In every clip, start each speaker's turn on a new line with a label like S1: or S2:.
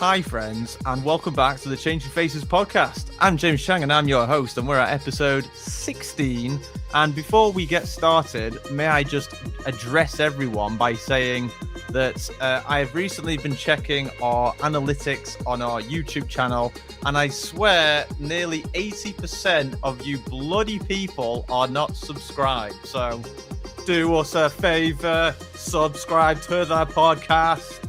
S1: Hi, friends, and welcome back to the Changing Faces podcast. I'm James Chang, and I'm your host, and we're at episode 16. And before we get started, may I just address everyone by saying that I have recently been checking our analytics on our YouTube channel, and I swear nearly 80% of you bloody people are not subscribed. So do us a favor, subscribe to the podcast.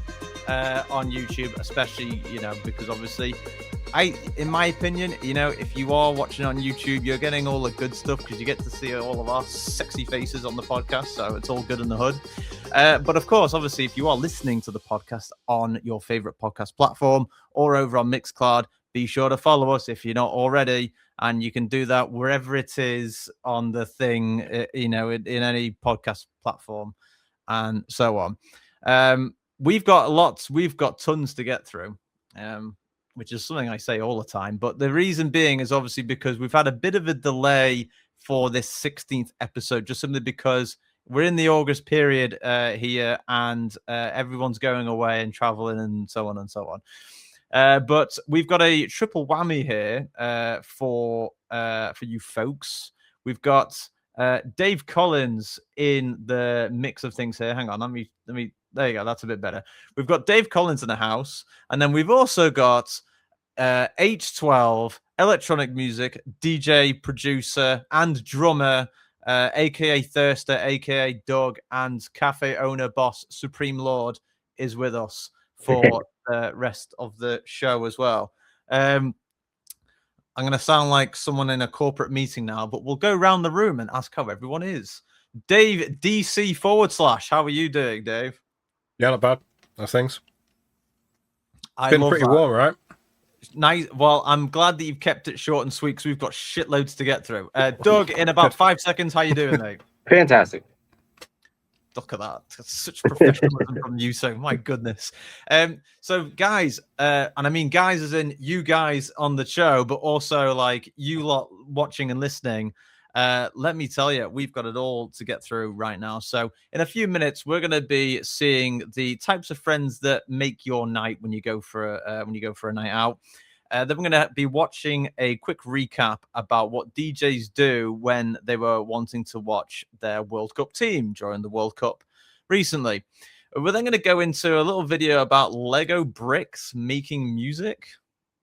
S1: On YouTube, especially, because obviously, in my opinion, if you are watching on YouTube, you're getting all the good stuff because you get to see all of our sexy faces on the podcast, so it's all good in the hood. But of course, obviously, if you are listening to the podcast on your favorite podcast platform or over on Mixcloud, be sure to follow us if you're not already, and you can do that wherever it is on the thing, in any podcast platform and so on. We've got tons to get through, which is something I say all the time. But the reason being is obviously because we've had a bit of a delay for this 16th episode, just simply because we're in the August period here, and everyone's going away and traveling and so on and so on. But we've got a triple whammy here for you folks. We've got Dave Collins in the mix of things here. Hang on, let me. There you go. That's a bit better. We've got Dave Collins in the house, and then we've also got H12, electronic music, DJ, producer, and drummer, aka Thirster, aka Doug, and cafe owner, boss, Supreme Lord is with us for the rest of the show as well. I'm going to sound like someone in a corporate meeting now, but we'll go around the room and ask how everyone is. Dave DC / how are you doing, Dave?
S2: Yeah, not bad. Those things.
S1: It's
S2: been pretty warm, right?
S1: Nice. Well, I'm glad that you've kept it short and sweet because we've got shitloads to get through. Doug, in about 5 seconds, how you doing, mate?
S3: Fantastic.
S1: Look at that. That's such professionalism from you, so my goodness. So guys, and I mean guys as in you guys on the show, but also like you lot watching and listening. Let me tell you, we've got it all to get through right now. So in a few minutes, we're going to be seeing the types of friends that make your night when you go for a night out. Then we're going to be watching a quick recap about what DJs do when they were wanting to watch their World Cup team during the World Cup recently. We're then going to go into a little video about Lego bricks making music.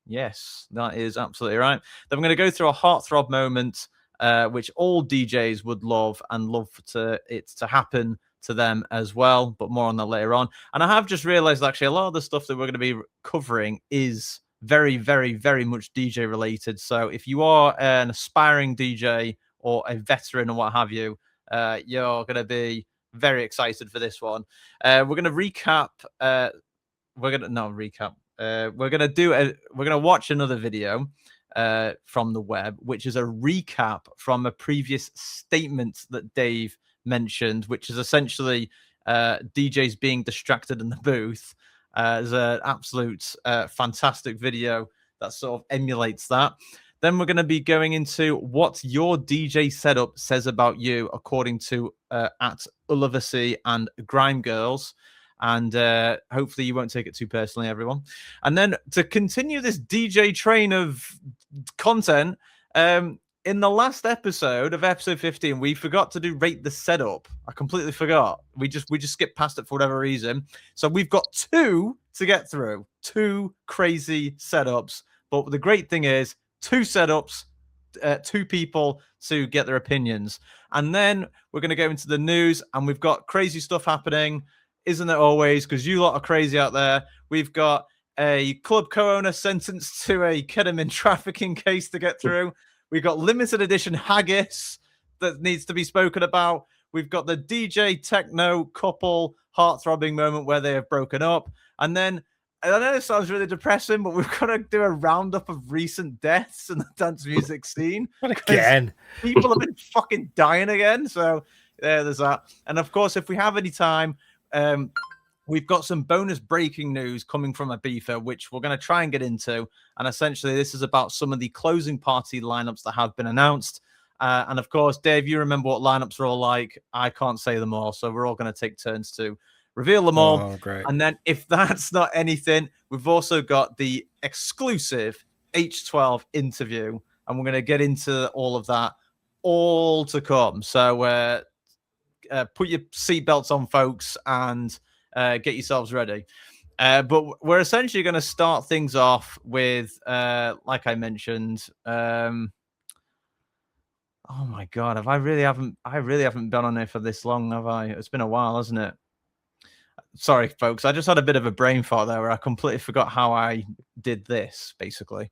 S1: Yes, that is absolutely right. Then we're going to go through a heartthrob moment, which all DJs would love it to happen to them as well, but more on that later on. And I have just realized actually a lot of the stuff that we're going to be covering is very, very, very much DJ related. So if you are an aspiring DJ or a veteran or what have you, you're going to be very excited for this one. We're going to recap. We're going to watch another video from the web, which is a recap from a previous statement that Dave mentioned, which is essentially DJs being distracted in the booth. There's an absolute fantastic video that sort of emulates that. Then we're going to be going into what your DJ setup says about you, according to at Ullivacy and Grime Girls. And hopefully you won't take it too personally, everyone. And then to continue this DJ train of content, in the last episode of episode 15, we forgot to do rate the setup. I completely forgot. We just skipped past it for whatever reason. So we've got 2 to get through, 2 crazy setups. But the great thing is 2 setups, 2 people to get their opinions. And then we're going to go into the news, and we've got crazy stuff happening. Isn't it always? Because you lot are crazy out there. We've got a club co-owner sentenced to a ketamine trafficking case to get through. We've got limited edition Haggis that needs to be spoken about. We've got the DJ techno couple heart-throbbing moment where they have broken up. And then, I know it sounds really depressing, but we've got to do a roundup of recent deaths in the dance music scene.
S2: Again.
S1: People have been fucking dying again. So there's that. And of course, if we have any time, we've got some bonus breaking news coming from Ibiza, which we're going to try and get into. And essentially, this is about some of the closing party lineups that have been announced. And of course, Dave, you remember what lineups are all like. I can't say them all, so we're all going to take turns to reveal them all.
S2: Oh, great.
S1: And then if that's not anything, we've also got the exclusive H12 interview, and we're going to get into all of that all to come. So put your seatbelts on, folks, and get yourselves ready. But we're essentially going to start things off with, like I mentioned, oh my God, I really haven't been on here for this long, have I? It's been a while, hasn't it? Sorry, folks. I just had a bit of a brain fart there where I completely forgot how I did this, basically.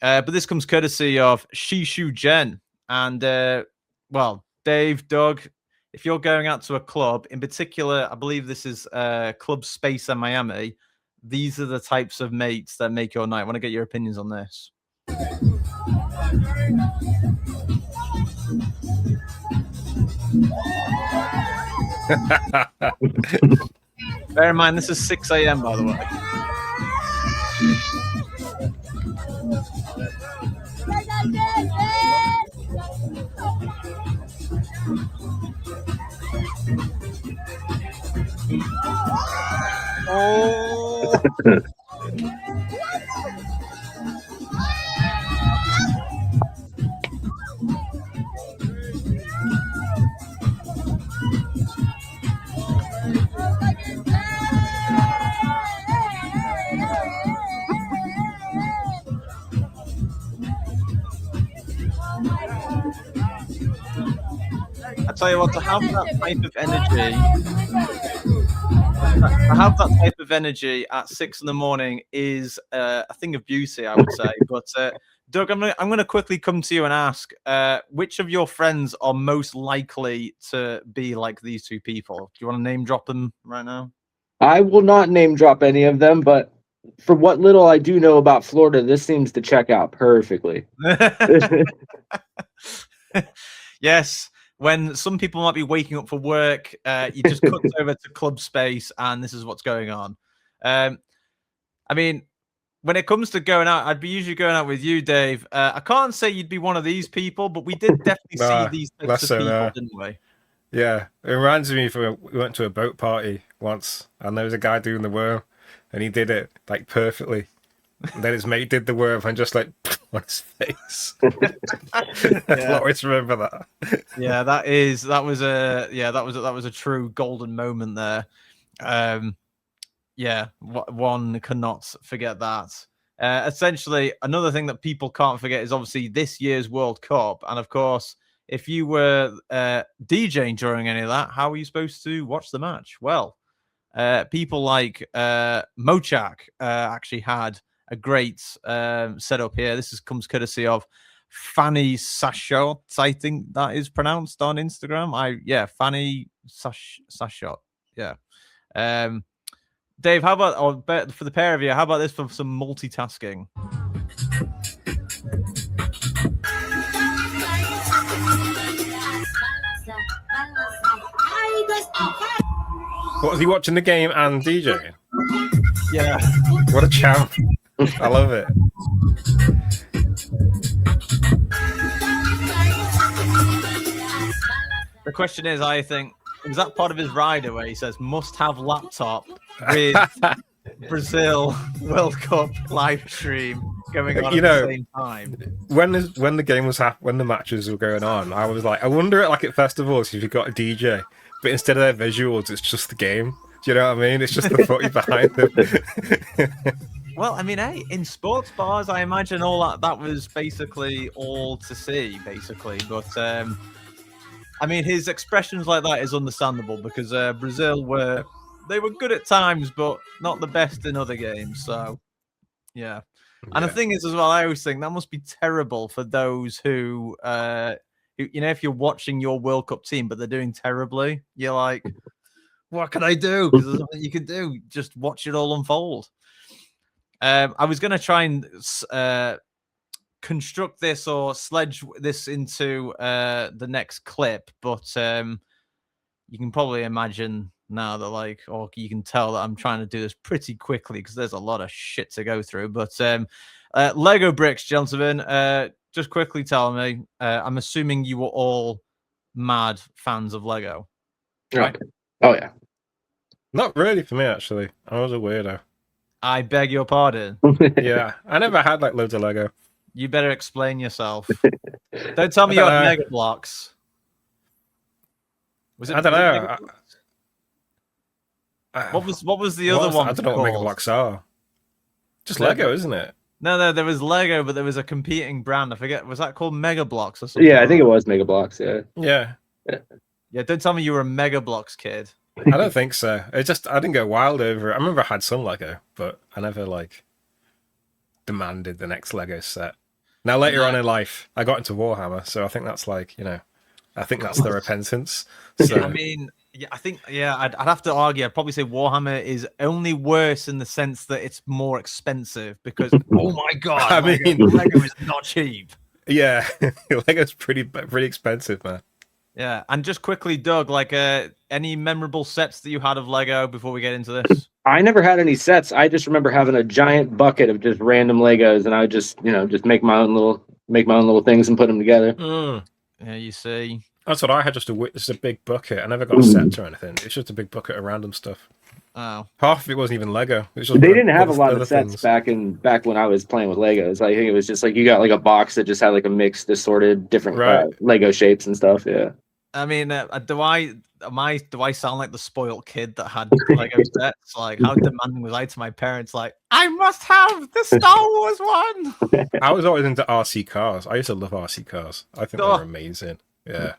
S1: But this comes courtesy of Shishu Jen. And, well, Dave, Doug, if you're going out to a club, in particular, I believe this is Club Space in Miami, these are the types of mates that make your night. I want to get your opinions on this. Bear in mind, this is 6 a.m., by the way. Oh! I tell you what, to have that type of energy, at 6 a.m. is a thing of beauty, I would say. But Doug, I'm going to quickly come to you and ask, which of your friends are most likely to be like these two people? Do you want to name drop them right now?
S3: I will not name drop any of them, but for what little I do know about Florida, this seems to check out perfectly.
S1: Yes. When some people might be waking up for work, you just cut over to Club Space, and this is what's going on. I mean, when it comes to going out, I'd be usually going out with you, Dave. I can't say you'd be one of these people, but we did definitely see these types of people, didn't we?
S2: Yeah, it reminds me of we went to a boat party once, and there was a guy doing the worm, and he did it like perfectly. And then his mate did the worm and just like on his face. I'll always remember that.
S1: Yeah, that was a true golden moment there. Yeah, one cannot forget that. Essentially, another thing that people can't forget is obviously this year's World Cup, and of course, if you were DJing during any of that, how were you supposed to watch the match? Well, people like Mochak actually had a great setup here. This comes courtesy of Fanny Sashot, I think that is pronounced on Instagram. Fanny Sashot. Yeah. Dave, how about, for the pair of you, how about this for some multitasking?
S2: What, was he watching the game and DJing?
S1: Yeah.
S2: What a champ. I love it.
S1: The question is, I think, was that part of his rider where he says must have laptop with Brazil World Cup live stream going on at the same time?
S2: When the game was when the matches were going on, I was like, I wonder at festivals if you've got a DJ, but instead of their visuals, it's just the game. Do you know what I mean? It's just the footy behind them.
S1: Well, I mean, hey, in sports bars, I imagine all that was basically all to see, basically. But I mean, his expressions like that is understandable because Brazil were good at times, but not the best in other games. So, yeah. And the thing is, as well, I always think that must be terrible for those who if you're watching your World Cup team, but they're doing terribly, you're like, what can I do? Because there's nothing you can do. Just watch it all unfold. I was going to try and construct this or sledge this into the next clip, but you can probably imagine now that or you can tell that I'm trying to do this pretty quickly because there's a lot of shit to go through. But Lego bricks, gentlemen, just quickly tell me, I'm assuming you were all mad fans of Lego, right?
S3: Oh yeah.
S2: Not really for me, actually. I was a weirdo.
S1: I beg your pardon.
S2: Yeah, I never had like loads of Lego.
S1: You better explain yourself. Don't tell
S2: I
S1: me you
S2: don't
S1: had
S2: know.
S1: Mega Blocks.
S2: I don't know.
S1: Mega Bloks? What was the other one
S2: I don't know what Mega
S1: called?
S2: Blocks are. Just
S1: They're-
S2: Lego, isn't it?
S1: No, there was Lego, but there was a competing brand. I forget. Was that called Mega Blocks or something?
S3: Yeah, I think it was Mega Bloks. Yeah.
S2: Yeah.
S1: Yeah, don't tell me you were a Mega Blocks kid.
S2: I don't think so. I didn't go wild over it. I remember I had some Lego, but I never like demanded the next Lego set. Now later on in life, I got into Warhammer, so I think that's like, I think that's the repentance. So
S1: I mean, yeah, I think, I'd have to argue. I'd probably say Warhammer is only worse in the sense that it's more expensive because, oh my god,
S2: I
S1: Lego is not cheap.
S2: yeah, Lego's pretty expensive, man.
S1: Yeah, and just quickly, Doug, like any memorable sets that you had of Lego before we get into this?
S3: I never had any sets. I just remember having a giant bucket of just random Legos, and I would just make my own little things and put them together.
S1: Yeah, you see.
S2: That's what I had. Just a big bucket. I never got sets or anything. It's just a big bucket of random stuff.
S1: Oh,
S2: Half of it wasn't even Lego. It was just
S3: They didn't have a lot
S2: other
S3: of sets
S2: things.
S3: back when I was playing with Legos. I think it was just like you got like a box that just had like a mixed, assorted, different
S2: Right.
S3: Lego shapes and stuff. Yeah.
S1: I mean, do I sound like the spoiled kid that had Lego sets? Like, how demanding was I to my parents? Like, I must have the Star Wars one.
S2: I was always into RC cars. I used to love RC cars. I think they
S1: Oh.
S2: were amazing. Yeah.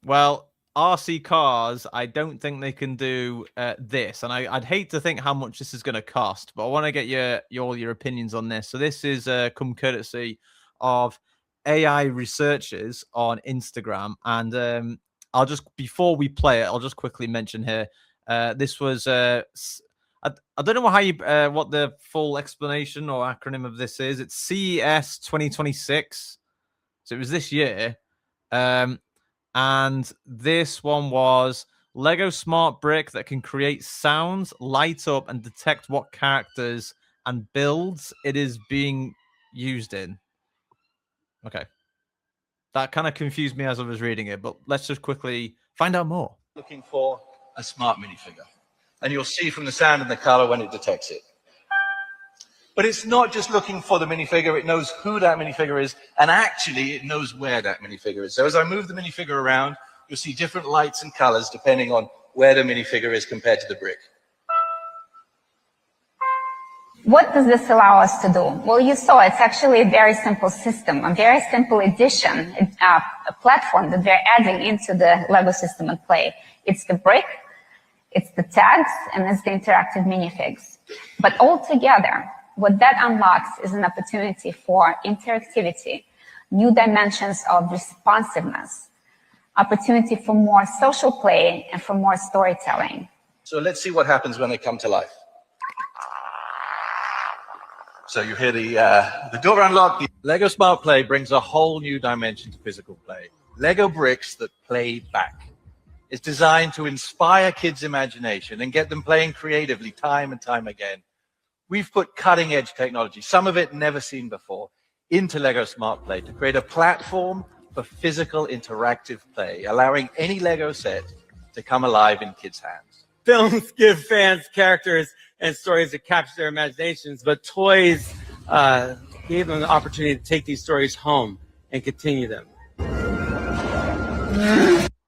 S1: Well, RC cars, I don't think they can do this, and I'd hate to think how much this is going to cost, but I want to get your opinions on this. So this is come courtesy of AI researchers on Instagram, and I'll just before we play it, I'll just quickly mention here. This was I don't know how you what the full explanation or acronym of this is. It's CES 2026, so it was this year. And this one was Lego smart brick that can create sounds, light up, and detect what characters and builds it is being used in. Okay. That kind of confused me as I was reading it, but let's just quickly find out more.
S4: Looking for a smart minifigure. And you'll see from the sound and the color when it detects it. But it's not just looking for the minifigure, it knows who that minifigure is, and actually it knows where that minifigure is. So as I move the minifigure around, you'll see different lights and colors depending on where the minifigure is compared to the brick.
S5: What does this allow us to do? Well, you saw it's actually a very simple system, a very simple addition, a platform that we're adding into the Lego system and play. It's the brick, it's the tags, and it's the interactive minifigs. But all together, what that unlocks is an opportunity for interactivity, new dimensions of responsiveness, opportunity for more social play and for more storytelling.
S4: So let's see what happens when they come to life. So you hear the door unlock. Lego Smart Play brings a whole new dimension to physical play. Lego bricks that play back. It's designed to inspire kids' imagination and get them playing creatively time and time again. We've put cutting-edge technology, some of it never seen before, into Lego Smart Play to create a platform for physical interactive play, allowing any Lego set to come alive in kids' hands.
S6: Films give fans characters and stories that capture their imaginations, but toys gave them the opportunity to take these stories home and continue them.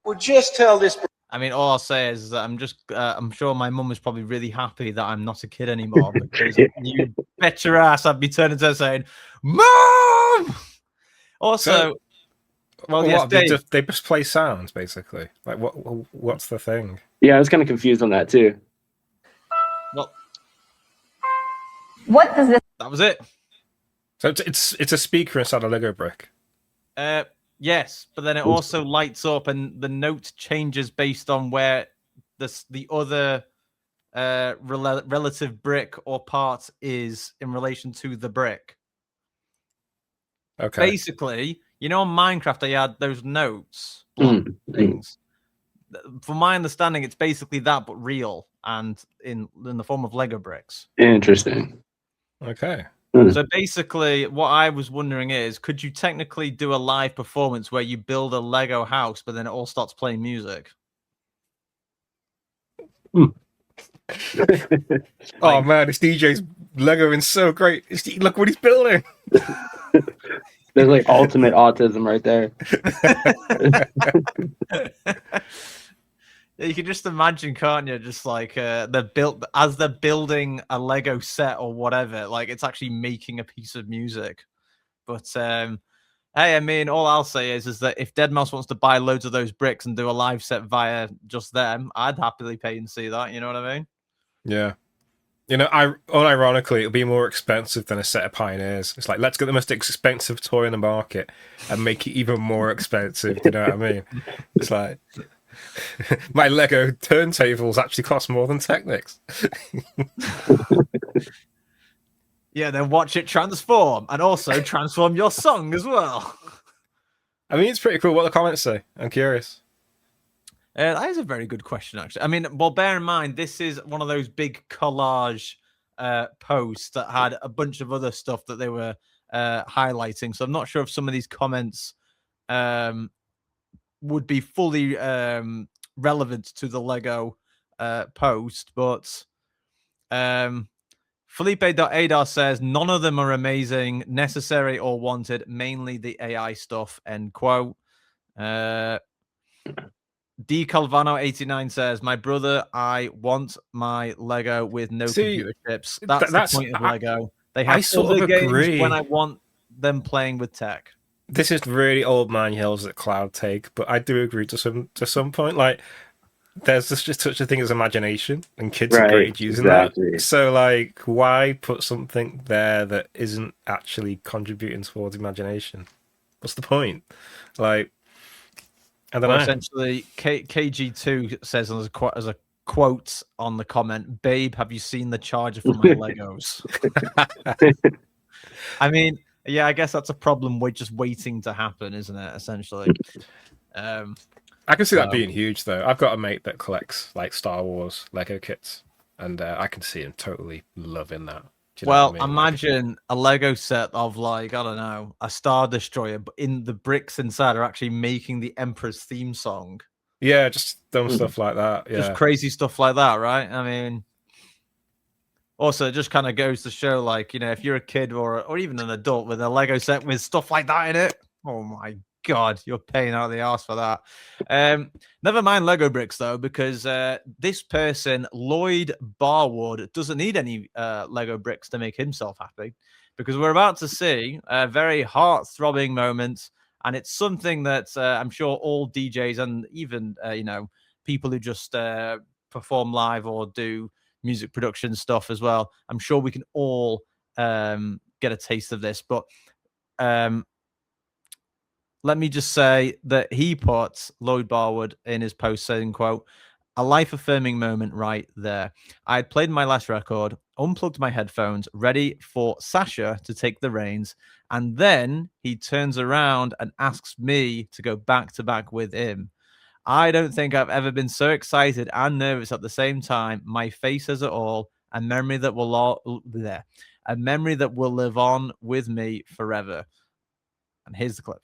S4: Well, just tell this.
S1: I mean, all I'll say is that I'm sure my mum is probably really happy that I'm not a kid anymore because you bet your ass I'd be turning to her saying, Mom! Also, well, yes, Dave.
S2: They just play sounds, basically. Like, what's the thing?
S3: Yeah, I was kind of confused on that too.
S1: Well,
S5: What does this?
S1: that was it.
S2: So it's a speaker inside a Lego brick.
S1: Yes, but then it also lights up, and the note changes based on where the other relative brick or part is in relation to the brick.
S2: Okay.
S1: Basically, you know, on Minecraft, they had those notes things. From my understanding, it's basically that, but real and in the form of Lego bricks.
S3: Interesting.
S2: Okay.
S1: So basically, what I was wondering is, could you technically do a live performance where you build a Lego house, but then it all starts playing music?
S2: Oh man, this DJ's Legoing so great. Look what he's building.
S3: There's like ultimate autism right there.
S1: You can just imagine, can't you? Just like they're building a Lego set or whatever. Like it's actually making a piece of music. But hey, I mean, all I'll say is that if Deadmau5 wants to buy loads of those bricks and do a live set via just them, I'd happily pay and see that. You know what I mean?
S2: Yeah. You know, unironically, it'll be more expensive than a set of Pioneers. It's like, let's get the most expensive toy in the market and make it even more expensive. You know what I mean? It's like, my Lego turntables actually cost more than Technics.
S1: Yeah, then watch it transform and also transform your song as well.
S2: I mean, it's pretty cool. What the comments say? I'm curious.
S1: That is a very good question, actually. I mean, well, bear in mind, this is one of those big collage posts that had a bunch of other stuff that they were highlighting. So I'm not sure if some of these comments would be fully relevant to the Lego post. But Felipe.Adar says, none of them are amazing, necessary, or wanted, mainly the AI stuff, end quote. D Calvano89 says, my brother, I want my Lego with no computer chips. That's the point of Lego. They have other games when I want them playing with tech.
S2: This is really old man yells at cloud take, but I do agree to some point. Like, there's just such a thing as imagination, and kids are great at using that. So, like, why put something there that isn't actually contributing towards imagination? What's the point? Like, I don't know.
S1: Essentially, KG2 says as a quote on the comment, "Babe, have you seen the charger for my Legos?" I mean, yeah, I guess that's a problem. We're just waiting to happen, isn't it? Essentially,
S2: I can see that being huge, though. I've got a mate that collects like Star Wars Lego kits, and I can see him totally loving that.
S1: Well, imagine a Lego set of, like, I don't know, a Star Destroyer, but in the bricks inside are actually making the Emperor's theme song.
S2: Yeah, just dumb stuff like that. Yeah.
S1: Just crazy stuff like that, right? I mean, also, it just kind of goes to show, like, you know, if you're a kid or even an adult with a Lego set with stuff like that in it, oh my God, you're paying out the arse for that. Never mind Lego bricks, though, because this person, Lloyd Barwood, doesn't need any Lego bricks to make himself happy, because we're about to see a very heart-throbbing moment, and it's something that I'm sure all DJs and even, you know, people who just perform live or do music production stuff as well, I'm sure we can all get a taste of this. But let me just say that he put, Lloyd Barwood, in his post saying, quote, a life-affirming moment right there. I had played my last record, unplugged my headphones, ready for Sasha to take the reins, and then he turns around and asks me to go back-to-back with him. I don't think I've ever been so excited and nervous at the same time. My face says it all, a memory that will live on with me forever. And here's the clip.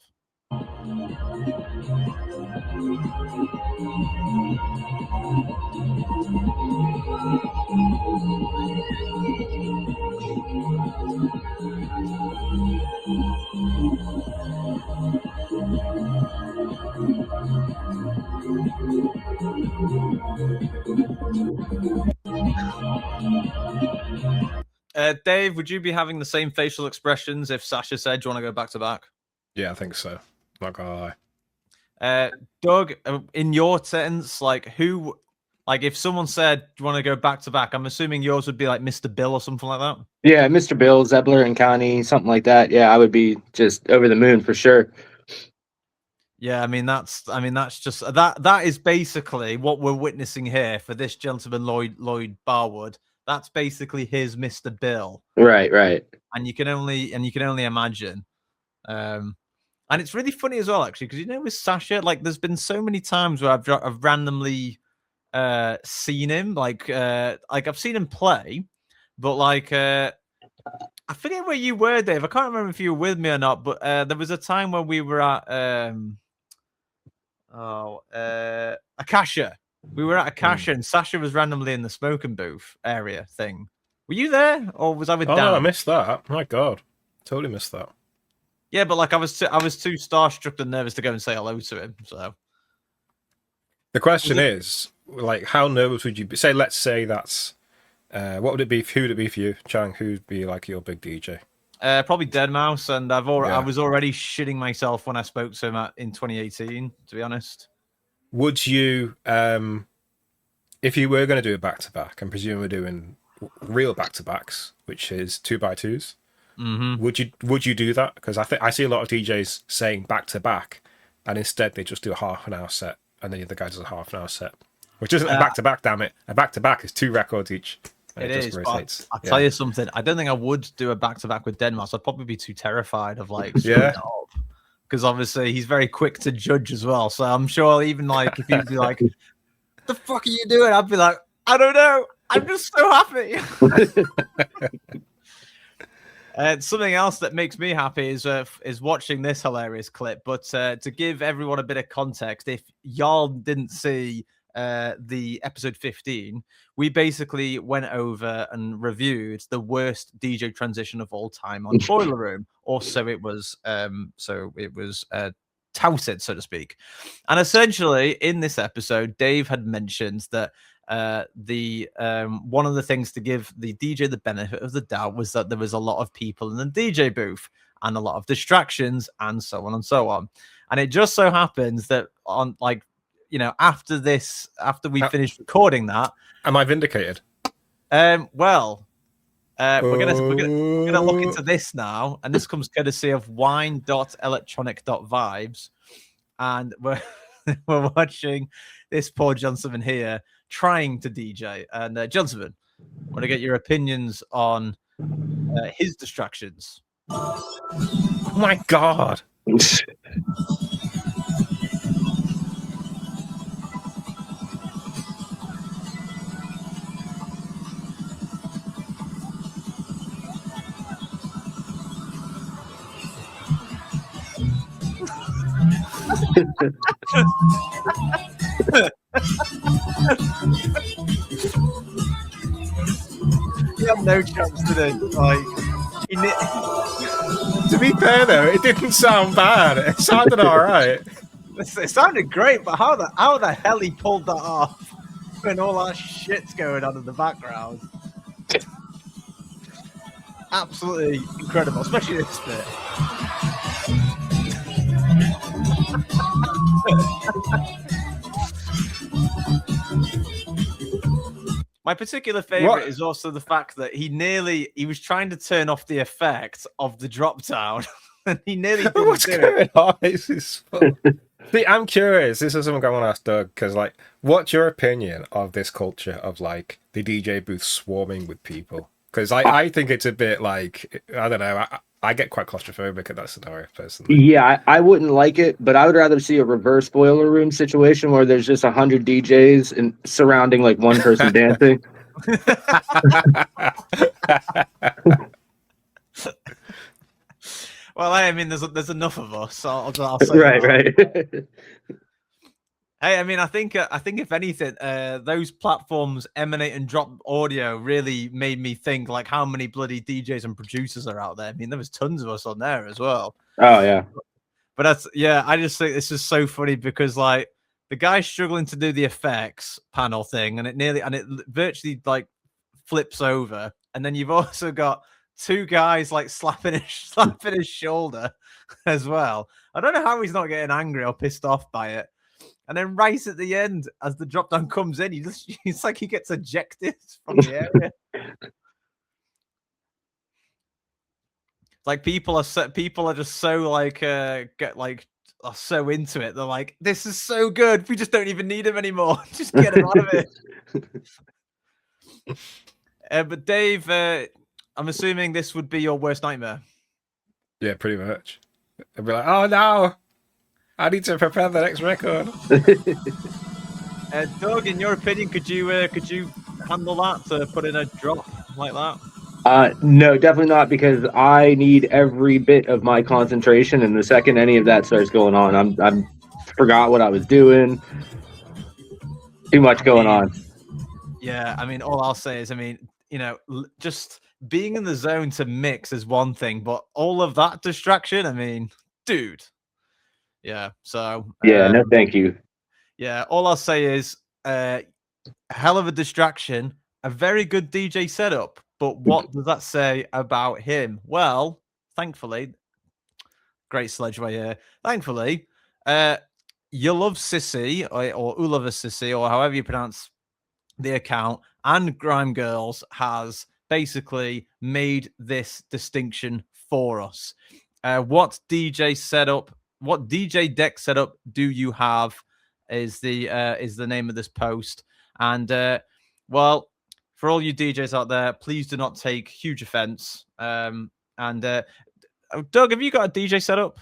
S1: Dave, would you be having the same facial expressions if Sasha said, do you want to go back to back?
S2: Yeah, I think so. Not gonna
S1: lie. Doug, in your sense, like, who, like, if someone said, do you want to go back to back, I'm assuming yours would be like Mr. Bill or something like that?
S3: Yeah, Mr. Bill, Zebler and Connie, something like that. Yeah, I would be just over the moon for sure.
S1: Yeah, I mean that's just that is basically what we're witnessing here for this gentleman, Lloyd Barwood. That's basically his Mr. Bill.
S3: Right.
S1: And you can only imagine. And it's really funny as well, actually, because, you know, with Sasha, like, there's been so many times where I've randomly seen him, like I've seen him play, but like I forget where you were, Dave. I can't remember if you were with me or not, but there was a time when we were at Akasha, We were at a cash and Sasha was randomly in the smoking booth area thing. Were you there, or was I with Dan?
S2: Oh, I missed that. My God, totally missed that.
S1: Yeah, but like I was too starstruck and nervous to go and say hello to him. So
S2: the question is, like, how nervous would you be? Let's say that's what would it be? Who would it be for you, Chang? Who'd be like your big DJ?
S1: Probably Deadmau5, and I was already shitting myself when I spoke to him in 2018. To be honest,
S2: would you, if you were going to do a back-to-back, and presume we're doing real back-to-backs, which is 2x2s, would you do that? Because I see a lot of DJs saying back-to-back, and instead they just do a half-an-hour set, and then the other guy does a half-an-hour set, which isn't a back-to-back. Damn it, a back-to-back is 2 records each.
S1: It is. But I'll tell you something. I don't think I would do a back-to-back with Deadmau5. I'd probably be too terrified of like because obviously he's very quick to judge as well. So I'm sure even like if he'd be like, "The fuck are you doing?" I'd be like, "I don't know. I'm just so happy." Something else that makes me happy is watching this hilarious clip. But to give everyone a bit of context, if y'all didn't see the episode 15, we basically went over and reviewed the worst DJ transition of all time on Boiler Room, or so it was touted, so to speak. And essentially in this episode, Dave had mentioned that one of the things to give the DJ the benefit of the doubt was that there was a lot of people in the DJ booth and a lot of distractions and so on and so on. And it just so happens that on like, you know, after we finished recording that,
S2: am I vindicated?
S1: We're gonna look into this now, and this comes courtesy of wine.electronic.vibes, and we're watching this poor Johnson here trying to DJ. And Johnson, I want to get your opinions on his distractions.
S2: Oh my God.
S1: You have no chance today. Like,
S2: to be fair though, it didn't sound bad. It sounded all right.
S1: It sounded great, but how the hell he pulled that off when all that shit's going on in the background? Absolutely incredible, especially this bit. My particular favorite is also the fact that he was trying to turn off the effect of the drop down, and he nearly didn't.
S2: What's going on? This is fun. See, I'm curious. This is something I want to ask Doug, because, like, what's your opinion of this culture of, like, the DJ booth swarming with people? Because I think it's a bit like, I don't know, I get quite claustrophobic at that scenario, personally.
S3: Yeah, I wouldn't like it, but I would rather see a reverse Boiler Room situation where there's just 100 DJs and surrounding, like, one person dancing.
S1: Well, I mean, there's enough of us, so I'll say
S3: right.
S1: Hey, I mean, I think if anything, those platforms emanate and drop audio really made me think like how many bloody DJs and producers are out there. I mean, there was tons of us on there as well.
S3: Oh yeah,
S1: but I just think this is so funny because like the guy's struggling to do the effects panel thing, and it virtually like flips over, and then you've also got two guys like slapping his shoulder as well. I don't know how he's not getting angry or pissed off by it. And then right at the end, as the drop down comes in, it's like he gets ejected from the area. Like people are just so like are so into it. They're like, this is so good. We just don't even need him anymore. Just get him out of it. But Dave, I'm assuming this would be your worst nightmare.
S2: Yeah, pretty much. I'd be like, oh no, I need to prepare the next record.
S1: Doug, in your opinion, could you handle that, to put in a drop like that?
S3: No, definitely not, because I need every bit of my concentration, and the second any of that starts going on, I'm forgot what I was doing. Too much going on.
S1: Yeah, I mean, all I'll say is, I mean, you know, just being in the zone to mix is one thing, but all of that distraction, I mean, dude. Yeah, so
S3: Yeah, no, thank you.
S1: yeah, all I'll say is a hell of a distraction, a very good DJ setup, but what does that say about him? Well, thankfully, great sledgeway here. Thankfully, you love Sissy or Ulova Sissy or however you pronounce the account, and Grime Girls has basically made this distinction for us. What DJ deck setup do you have? Is the name of this post, and well, for all you DJs out there, please do not take huge offense. And Doug, have you got a DJ setup?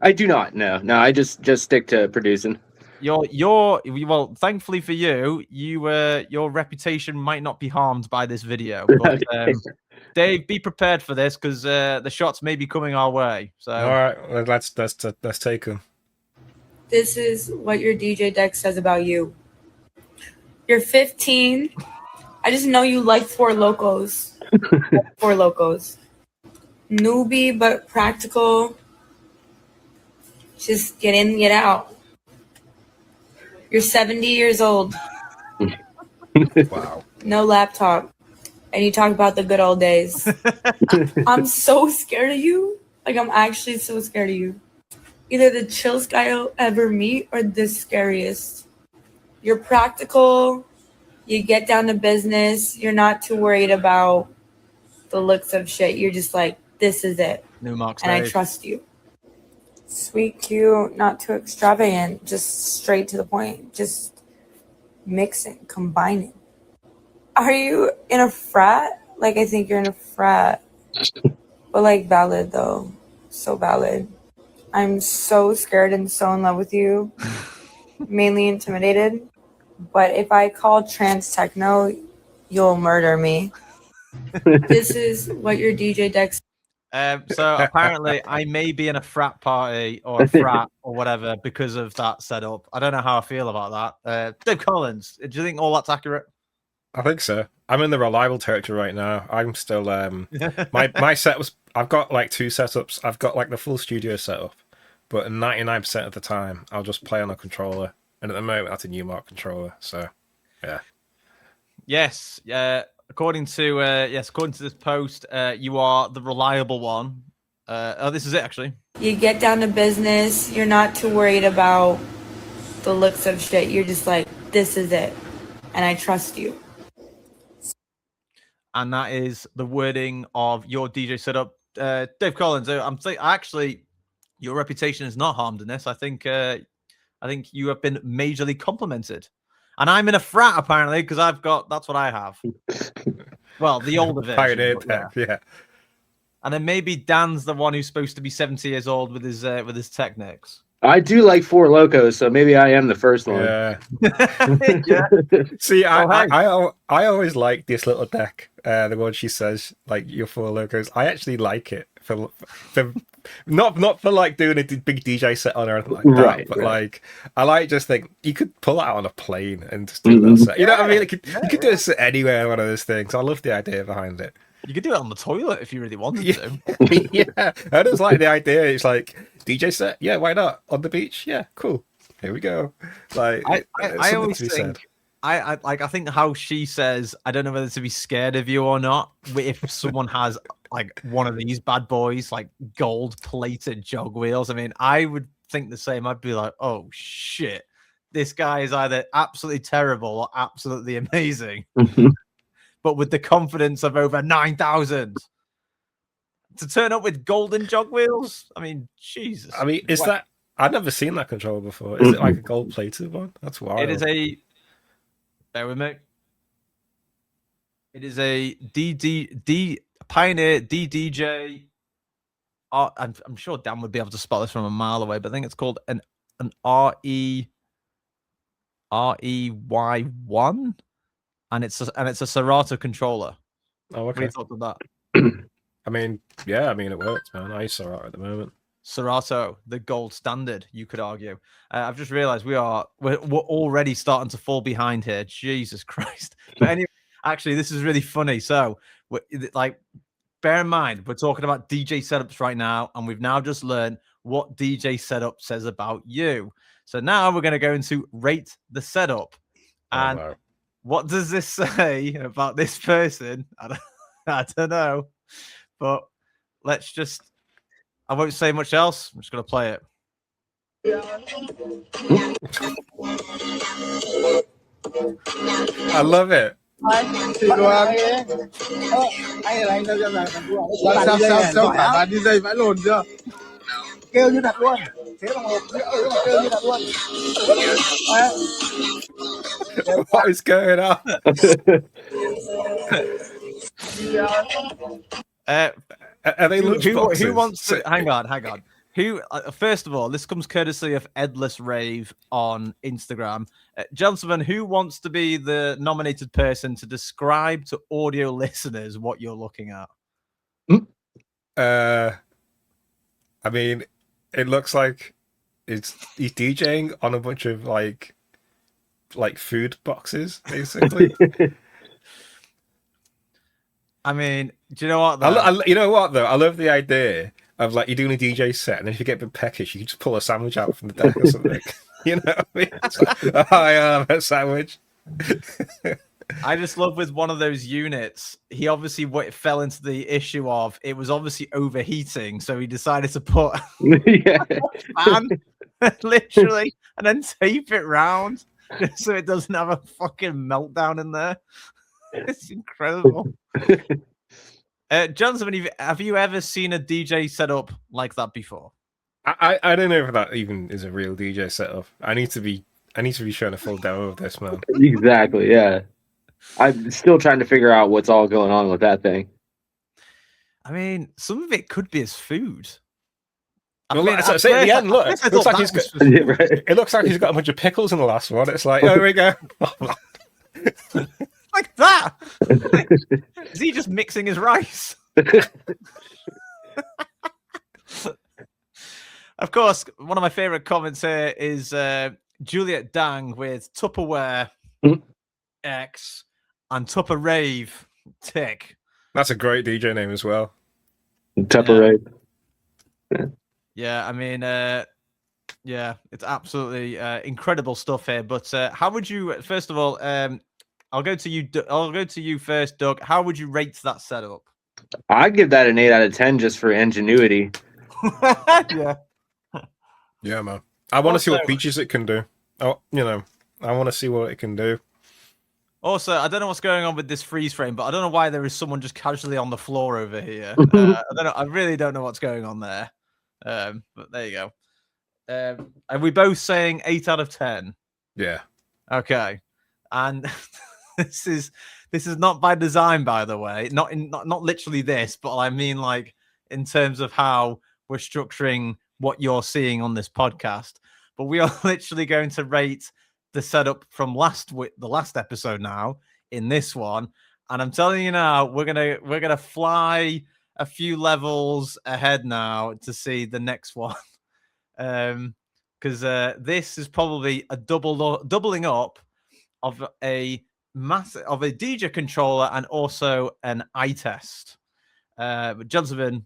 S3: I do not. No, I just stick to producing.
S1: Well, thankfully for you, your reputation might not be harmed by this video. But Dave, be prepared for this because the shots may be coming our way. So
S2: all right, well, let's take them.
S7: This is what your DJ deck says about you. You're 15. I just know you like Four Locos. Four Locos. Newbie but practical. Just get in, get out. You're 70 years old.
S2: Wow.
S7: No laptop. And you talk about the good old days. I'm so scared of you. Like, I'm actually so scared of you. Either the chillest guy you'll ever meet or the scariest. You're practical. You get down to business. You're not too worried about the looks of shit. You're just like, this is it.
S1: New Marks,
S7: and
S1: Dave.
S7: I trust you. Sweet, cute, not too extravagant. Just straight to the point. Just mixing, combining. Are you in a frat? Like, I think you're in a frat. But, like, valid, though. So valid. I'm so scared and so in love with you. Mainly intimidated. But if I call trans techno, you'll murder me. This is what your DJ deck.
S1: So apparently I may be in a frat party or a frat or whatever because of that setup. I don't know how I feel about that. Dave Collins, do you think all that's accurate?
S2: I think so. I'm in the reliable territory right now. I'm still my set was. I've got like two setups. I've got like the full studio setup, but 99% of the time I'll just play on a controller. And at the moment that's a Newmark controller. So yeah.
S1: Yes. According to this post, you are the reliable one. This is it actually.
S7: You get down to business. You're not too worried about the looks of shit. You're just like, this is it, and I trust you.
S1: And that is the wording of your DJ setup, Dave Collins. I'm saying actually, your reputation is not harmed in this. I think you have been majorly complimented. And I'm in a frat apparently because that's what I have. Well, the older version.
S2: Yeah.
S1: And then maybe Dan's the one who's supposed to be 70 years old with his Technics.
S3: I do like Four Locos, so maybe I am the first one.
S2: Yeah.
S1: Yeah.
S2: See, I always like this little deck. The one she says, like your Four Locos. I actually like it for not for like doing a big DJ set on or anything like that,
S3: right,
S2: but
S3: right.
S2: like I like just think you could pull that on a plane and just do that set. You know what I mean? You could do it anywhere, one of those things. I love the idea behind it.
S1: You could do it on the toilet if you really wanted to.
S2: Yeah, I just like the idea. It's like DJ set. Yeah, why not? On the beach. Yeah, cool. Here we go. Like
S1: I always think. I think how she says, I don't know whether to be scared of you or not. If someone has like one of these bad boys, like gold-plated jog wheels, I mean, I would think the same. I'd be like, oh shit, this guy is either absolutely terrible or absolutely amazing. But with the confidence of over 9,000 to turn up with golden jog wheels, I mean, Jesus.
S2: I mean, is that? I've never seen that controller before. Is it like a gold-plated one? That's wild.
S1: It is a. Bear with me. It is a Pioneer DDJ. I'm sure Dan would be able to spot this from a mile away, but I think it's called an REY1, and it's a Serato controller.
S2: Oh, okay.
S1: What do you thought of that?
S2: I mean, yeah, I mean it works, man. I use Serato at the moment.
S1: Serato, the gold standard, you could argue. I've just realized we're already starting to fall behind here. Jesus Christ. But anyway, actually, this is really funny. So, like, bear in mind, we're talking about DJ setups right now, and we've now just learned what DJ setup says about you. So now we're going to go into rate the setup. And
S2: wow.
S1: what does this say about this person? I don't know. But let's just, I won't say much else. I'm just going to play it.
S2: I love it.
S8: Sao cả DJ vãi lồn chưa? Kêu như thật luôn. Thế bằng hộp kêu như thật luôn.
S2: What is going on? Are they
S1: who wants to hang on? Who first of all, this comes courtesy of Edless Rave on Instagram. Gentlemen, who wants to be the nominated person to describe to audio listeners what you're looking at?
S2: I mean, it looks like he's DJing on a bunch of like food boxes, basically.
S1: I mean, do you know what? Though?
S2: You know what though? I love the idea of like you're doing a DJ set, and then if you get a bit peckish, you can just pull a sandwich out from the deck or something. You know what I mean? It's like, oh, I have a sandwich.
S1: I just love with one of those units, he obviously fell into the issue of it was obviously overheating, so he decided to put a fan, literally, and then tape it round so it doesn't have a fucking meltdown in there. It's incredible. Johnson, have you ever seen a DJ setup like that before?
S2: I don't know if that even is a real DJ setup. I need to be showing a full demo of this, man.
S3: Exactly, yeah. I'm still trying to figure out what's all going on with that thing.
S1: I mean, some of it could be as food.
S2: Well, so at the end, look, it looks like he's got a bunch of pickles in the last one. It's like, oh, here we go.
S1: Like that. Is he just mixing his rice? Of course, one of my favorite comments here is Juliet Dang with Tupperware X and Tupper Rave Tick.
S2: That's a great DJ name as well.
S3: Tupper Rave.
S1: Yeah, I mean, yeah, it's absolutely incredible stuff here. But how would you, first of all, I'll go to you. I'll go to you first, Doug. How would you rate that setup?
S3: I'd give that an 8 out of 10 just for ingenuity.
S1: Yeah.
S2: Yeah, man. I want to see what features it can do. Oh, you know, I want to see what it can do.
S1: Also, I don't know what's going on with this freeze frame, but I don't know why there is someone just casually on the floor over here. I don't know. I really don't know what's going on there. But there you go. Are we both saying 8 out of 10?
S2: Yeah.
S1: Okay. And this is not by design, by the way. Not literally this, but I mean like in terms of how we're structuring what you're seeing on this podcast. But we are literally going to rate the setup from the last episode now in this one. And I'm telling you now, we're gonna fly a few levels ahead now to see the next one. Because this is probably a doubling up of a DJ controller and also an eye test. But Johnson,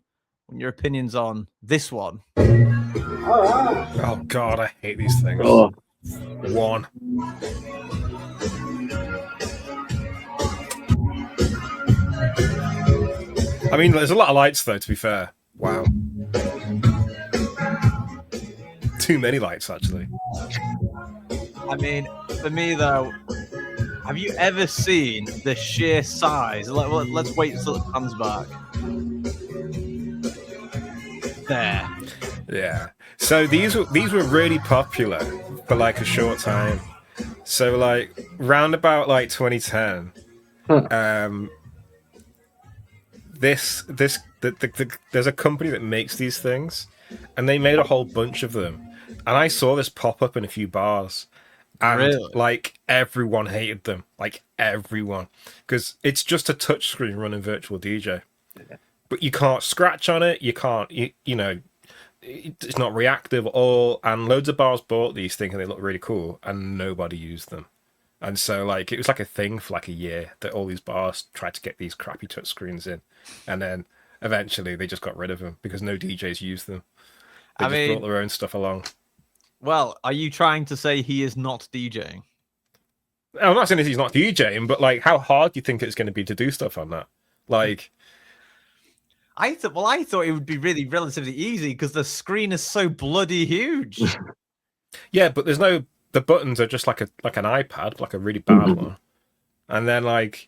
S1: your opinions on this one?
S2: Oh God, I hate these things.
S3: Oh.
S2: 1. I mean, there's a lot of lights though, to be fair. Wow. Too many lights, actually.
S1: I mean, for me though, have you ever seen the sheer size? Let's wait until it comes back. There.
S2: Yeah. So these were really popular for like a short time. So like round about like 2010, there's a company that makes these things, and they made a whole bunch of them. And I saw this pop up in a few bars, and
S1: really?
S2: Like everyone hated them, like everyone, because it's just a touchscreen running virtual DJ, but you can't scratch on it. You can't, you know. it's not reactive at all. And loads of bars bought these thinking they look really cool, and nobody used them. And so, like, it was like a thing for like a year that all these bars tried to get these crappy touch screens in, and then eventually they just got rid of them because no DJs used them. They just brought their own stuff along.
S1: Well, are you trying to say he is not DJing?
S2: I'm not saying that he's not DJing, but like, how hard do you think it's going to be to do stuff on that? Like,
S1: I thought it would be really relatively easy because the screen is so bloody huge.
S2: Yeah, but there's no. The buttons are just like an iPad, like a really bad one, and then like,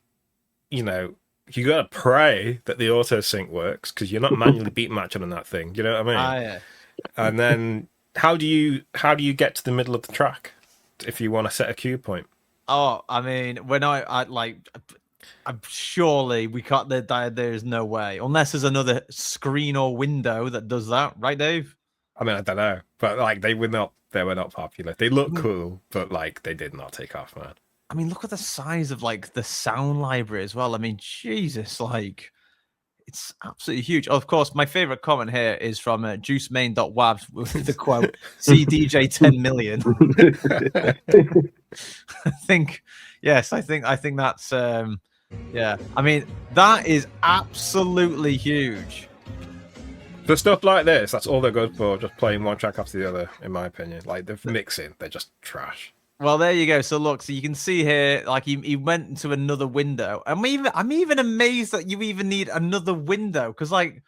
S2: you gotta pray that the auto sync works because you're not manually beat matching on that thing. You know what I mean?
S1: Yeah.
S2: And then how do you get to the middle of the track if you want to set a cue point?
S1: Oh, I mean, when I'm surely we can't. There's no way unless there's another screen or window that does that, right, Dave?
S2: I mean, I don't know, but like they were not popular. They look cool, but like they did not take off, man.
S1: I mean, look at the size of like the sound library as well. I mean, Jesus, like it's absolutely huge. Of course, my favorite comment here is from juicemain.wabs with the quote, "See DJ 10 million." I think that's yeah. I mean, that is absolutely huge.
S2: For stuff like this, that's all they're good for, just playing one track after the other, in my opinion. Like, the mixing, they're just trash.
S1: Well, there you go. So look, so you can see here, like he went into another window. I'm even amazed that you even need another window. Because like,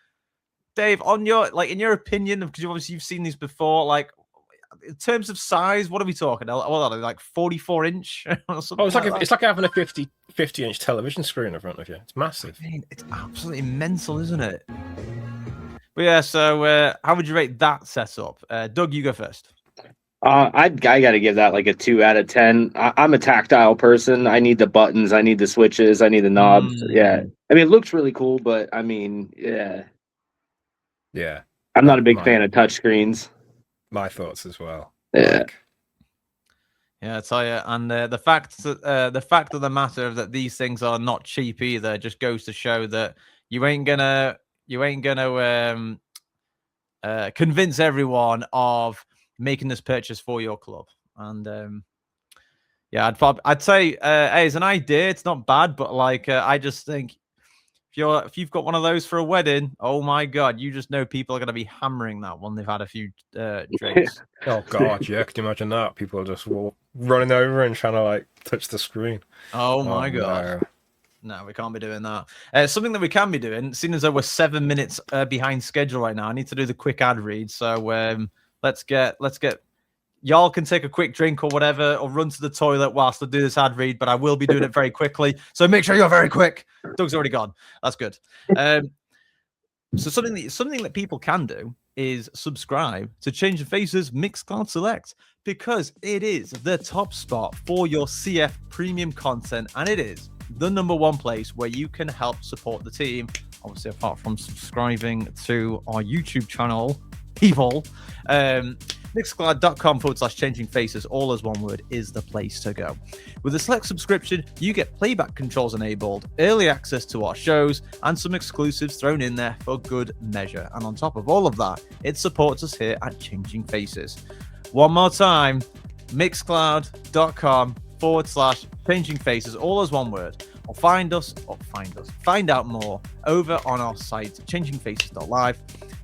S1: Dave, in your opinion, because you've seen these before, like in terms of size, what are we talking? What are they, like 44-inch or something?
S2: It's like having a 50-inch television screen in front of you. It's massive.
S1: I mean, it's absolutely mental, isn't it? But yeah, so how would you rate that setup? Doug, you go first.
S3: I got to give that like a 2 out of 10. I'm a tactile person. I need the buttons. I need the switches. I need the knobs. Yeah. I mean, it looks really cool, but I mean, yeah.
S2: Yeah.
S3: I'm not a big fan of touchscreens.
S2: My thoughts as well.
S3: Yeah.
S1: Yeah, I tell you, and the fact of the matter that these things are not cheap either just goes to show that you ain't gonna convince everyone of making this purchase for your club. And yeah, I'd say as an idea, it's not bad, but like I just think if you've got one of those for a wedding, oh my god, you just know people are going to be hammering that when they've had a few drinks.
S2: Oh god, yeah, can you imagine that? People are just running over and trying to like touch the screen.
S1: Oh my god. No, we can't be doing that. Something that we can be doing, seeing as though we're 7 minutes behind schedule right now, I need to do the quick ad read. So let's get. Y'all can take a quick drink or whatever, or run to the toilet whilst I do this ad read. But I will be doing it very quickly, so make sure you're very quick. Doug's already gone. That's good. So something that people can do is subscribe to Changing Faces Mixcloud Select, because it is the top spot for your CF premium content, and it is the /1 place where you can help support the team. Obviously, apart from subscribing to our YouTube channel, people. Mixcloud.com/Changing Faces, all as one word, is the place to go. With a select subscription, you get playback controls enabled, early access to our shows, and some exclusives thrown in there for good measure. And on top of all of that, it supports us here at Changing Faces. One more time, mixcloud.com/Changing Faces, all as one word. Or find out more over on our site, changingfaces.live.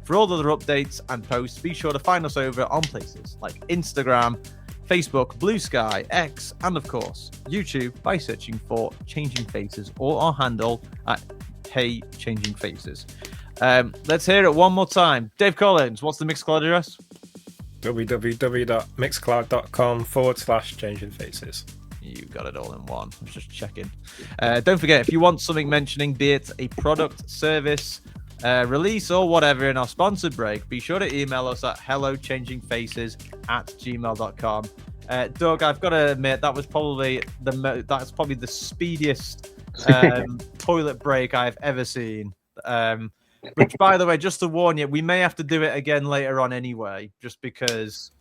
S1: For all other updates and posts, be sure to find us over on places like Instagram, Facebook, Blue Sky, X, and of course, YouTube by searching for Changing Faces or our handle at Hey Changing Faces. Let's hear it one more time. Dave Collins, what's the Mixcloud address?
S2: www.mixcloud.com/Changing Faces.
S1: You got it all in one. I was just checking. Don't forget, if you want something mentioning, be it a product, service, release, or whatever in our sponsored break, be sure to email us at hellochangingfaces@gmail.com. Doug, I've got to admit that's probably the speediest toilet break I've ever seen. Which, by the way, just to warn you, we may have to do it again later on anyway, just because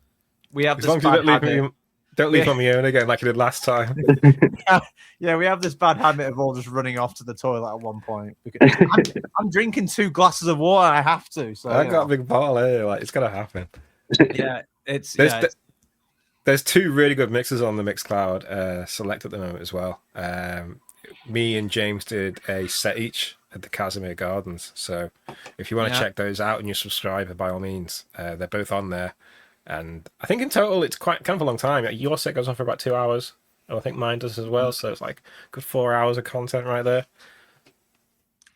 S1: we have this bad habit.
S2: Don't leave on my own again like I did last time.
S1: Yeah, we have this bad habit of all just running off to the toilet at one point. Because I'm drinking 2 glasses of water. I have to. So
S2: I got a big bottle here. Like, it's gonna happen.
S1: Yeah,
S2: there's 2 really good mixes on the Mixcloud Select at the moment as well. Me and James did a set each at the Casimir Gardens. So if you want to check those out and you're a subscriber, by all means, they're both on there. And I think in total it's quite kind of a long time. Your set goes on for about 2 hours. I think mine does as well. So it's like a good 4 hours of content right there.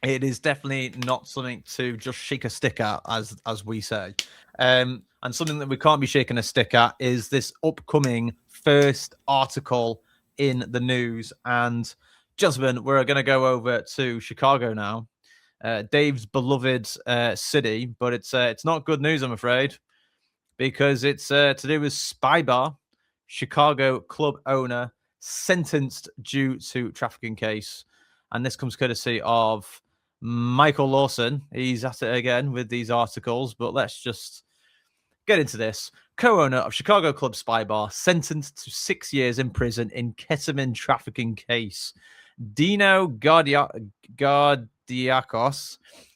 S1: It is definitely not something to just shake a stick at, as we say. And something that we can't be shaking a stick at is this upcoming first article in the news. And gentlemen, we're going to go over to Chicago now, Dave's beloved city, but it's not good news, I'm afraid, because it's to do with Spy Bar, Chicago club owner sentenced due to trafficking case. And this comes courtesy of Michael Lawson. He's at it again with these articles, but let's just get into this. Co-owner of Chicago club Spy Bar sentenced to 6 years in prison in ketamine trafficking case. Dino Gardiakos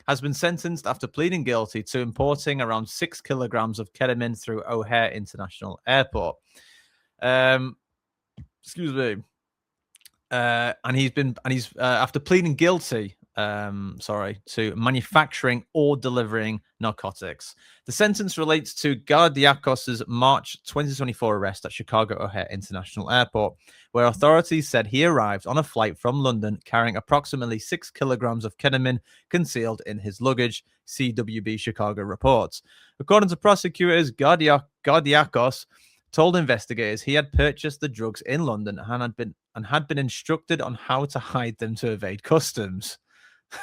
S1: has been sentenced after pleading guilty to importing around 6 kilograms of ketamine through O'Hare International Airport. Excuse me. And he's after pleading guilty, to manufacturing or delivering narcotics. The sentence relates to Gardiakos's March 2024 arrest at Chicago O'Hare International Airport, where authorities said he arrived on a flight from London carrying approximately 6 kilograms of ketamine concealed in his luggage, CWB Chicago reports. According to prosecutors, Gardiakos told investigators he had purchased the drugs in London and had been instructed on how to hide them to evade customs.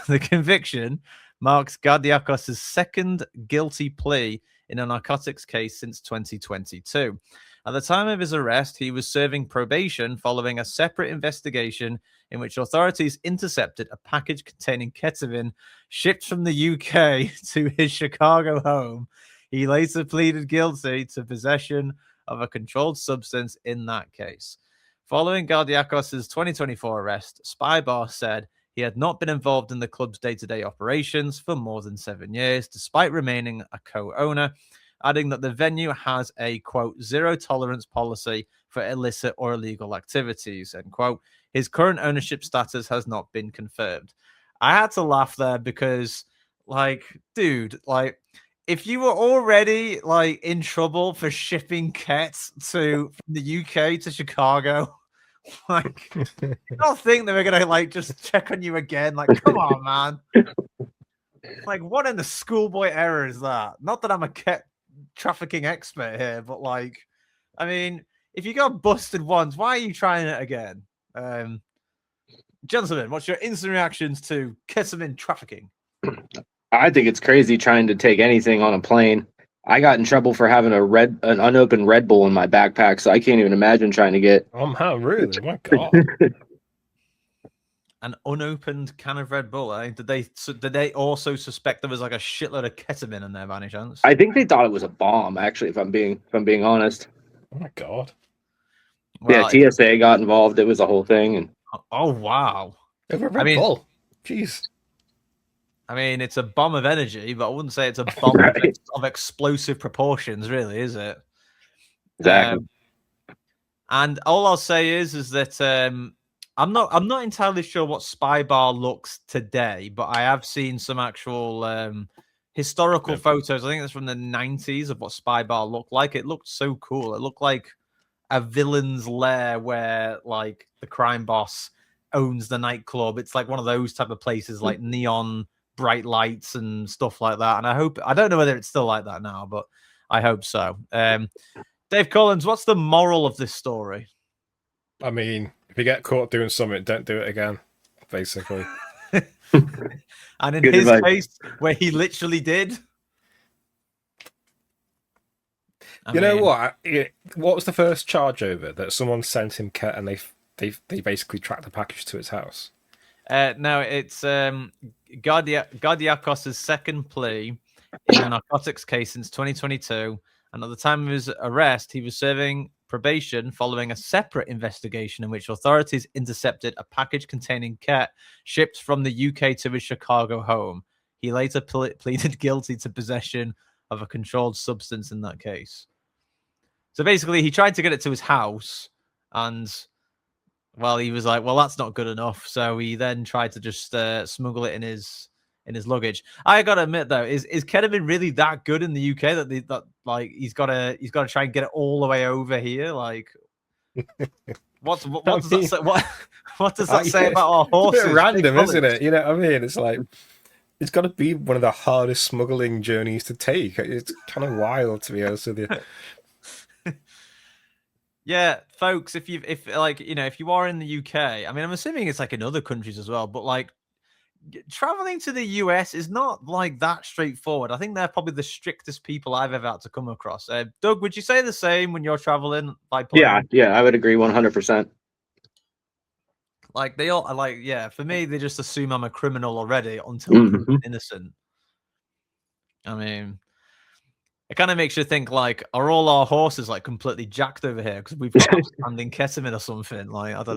S1: The conviction marks Gardiakos' second guilty plea in a narcotics case since 2022. At the time of his arrest, he was serving probation following a separate investigation in which authorities intercepted a package containing ketamine shipped from the UK to his Chicago home. He later pleaded guilty to possession of a controlled substance in that case. Following Gardiakos' 2024 arrest, Spy Bar said he had not been involved in the club's day-to-day operations for more than 7 years, despite remaining a co-owner, adding that the venue has a, quote, zero-tolerance policy for illicit or illegal activities, end quote. His current ownership status has not been confirmed. I had to laugh there because, like, dude, like, if you were already, like, in trouble for shipping kets from the UK to Chicago, like, I don't think they were gonna like just check on you again. Like, come on, man. Like, what in the schoolboy error is that? Not that I'm a ket trafficking expert here, but like, I mean, if you got busted once, why are you trying it again? Gentlemen, what's your instant reactions to ketamine trafficking?
S3: I think it's crazy trying to take anything on a plane. I got in trouble for having an unopened Red Bull in my backpack, so I can't even imagine trying to get.
S2: How really? My God.
S1: An unopened can of Red Bull, eh? Did they also suspect there was like a shitload of ketamine in there by any chance?
S3: I think they thought it was a bomb, actually, if I'm being honest.
S2: Oh my God.
S3: Well, yeah, TSA got involved. It was a whole thing. And
S1: oh wow.
S2: Over Red Bull. Jeez.
S1: I mean, it's a bomb of energy, but I wouldn't say it's a bomb of explosive proportions, really, is it?
S3: Exactly.
S1: And all I'll say is that I'm not entirely sure what Spy Bar looks today, but I have seen some actual historical photos. I think it's from the 90s of what Spy Bar looked like. It looked so cool. It looked like a villain's lair where, like, the crime boss owns the nightclub. It's like one of those type of places, like neon bright lights and stuff like that. And I don't know whether it's still like that now, but I hope so. Dave Collins, what's the moral of this story?
S2: I mean, if you get caught doing something, don't do it again, basically.
S1: And in his case, where he literally did.
S2: You know what? What was the first charge over that someone sent him ket and they basically tracked the package to his house?
S1: No, it's Gardiakos' second plea in a narcotics case since 2022. And at the time of his arrest, he was serving probation following a separate investigation in which authorities intercepted a package containing ket shipped from the UK to his Chicago home. He later pleaded guilty to possession of a controlled substance in that case. So basically, he tried to get it to his house, and well, he was like, "Well, that's not good enough." So he then tried to just smuggle it in his luggage. I gotta admit, though, is ketamine really that good in the UK that like he's gotta try and get it all the way over here? Like, what does that say? What does that say about our horses?
S2: It's a bit random, isn't it? You know what I mean? It's like it's got to be one of the hardest smuggling journeys to take. It's kind of wild, to be honest with you.
S1: Yeah, folks, if you are in the UK, I mean, I'm assuming it's like in other countries as well, but like traveling to the US is not like that straightforward. I think they're probably the strictest people I've ever had to come across. Doug, would you say the same when you're traveling by plane?
S3: Yeah, I would agree 100%.
S1: Like they all like, yeah, for me, they just assume I'm a criminal already until I'm proven innocent. I mean, it kind of makes you think, like, are all our horses like completely jacked over here because we've got outstanding ketamine or something? Like, I don't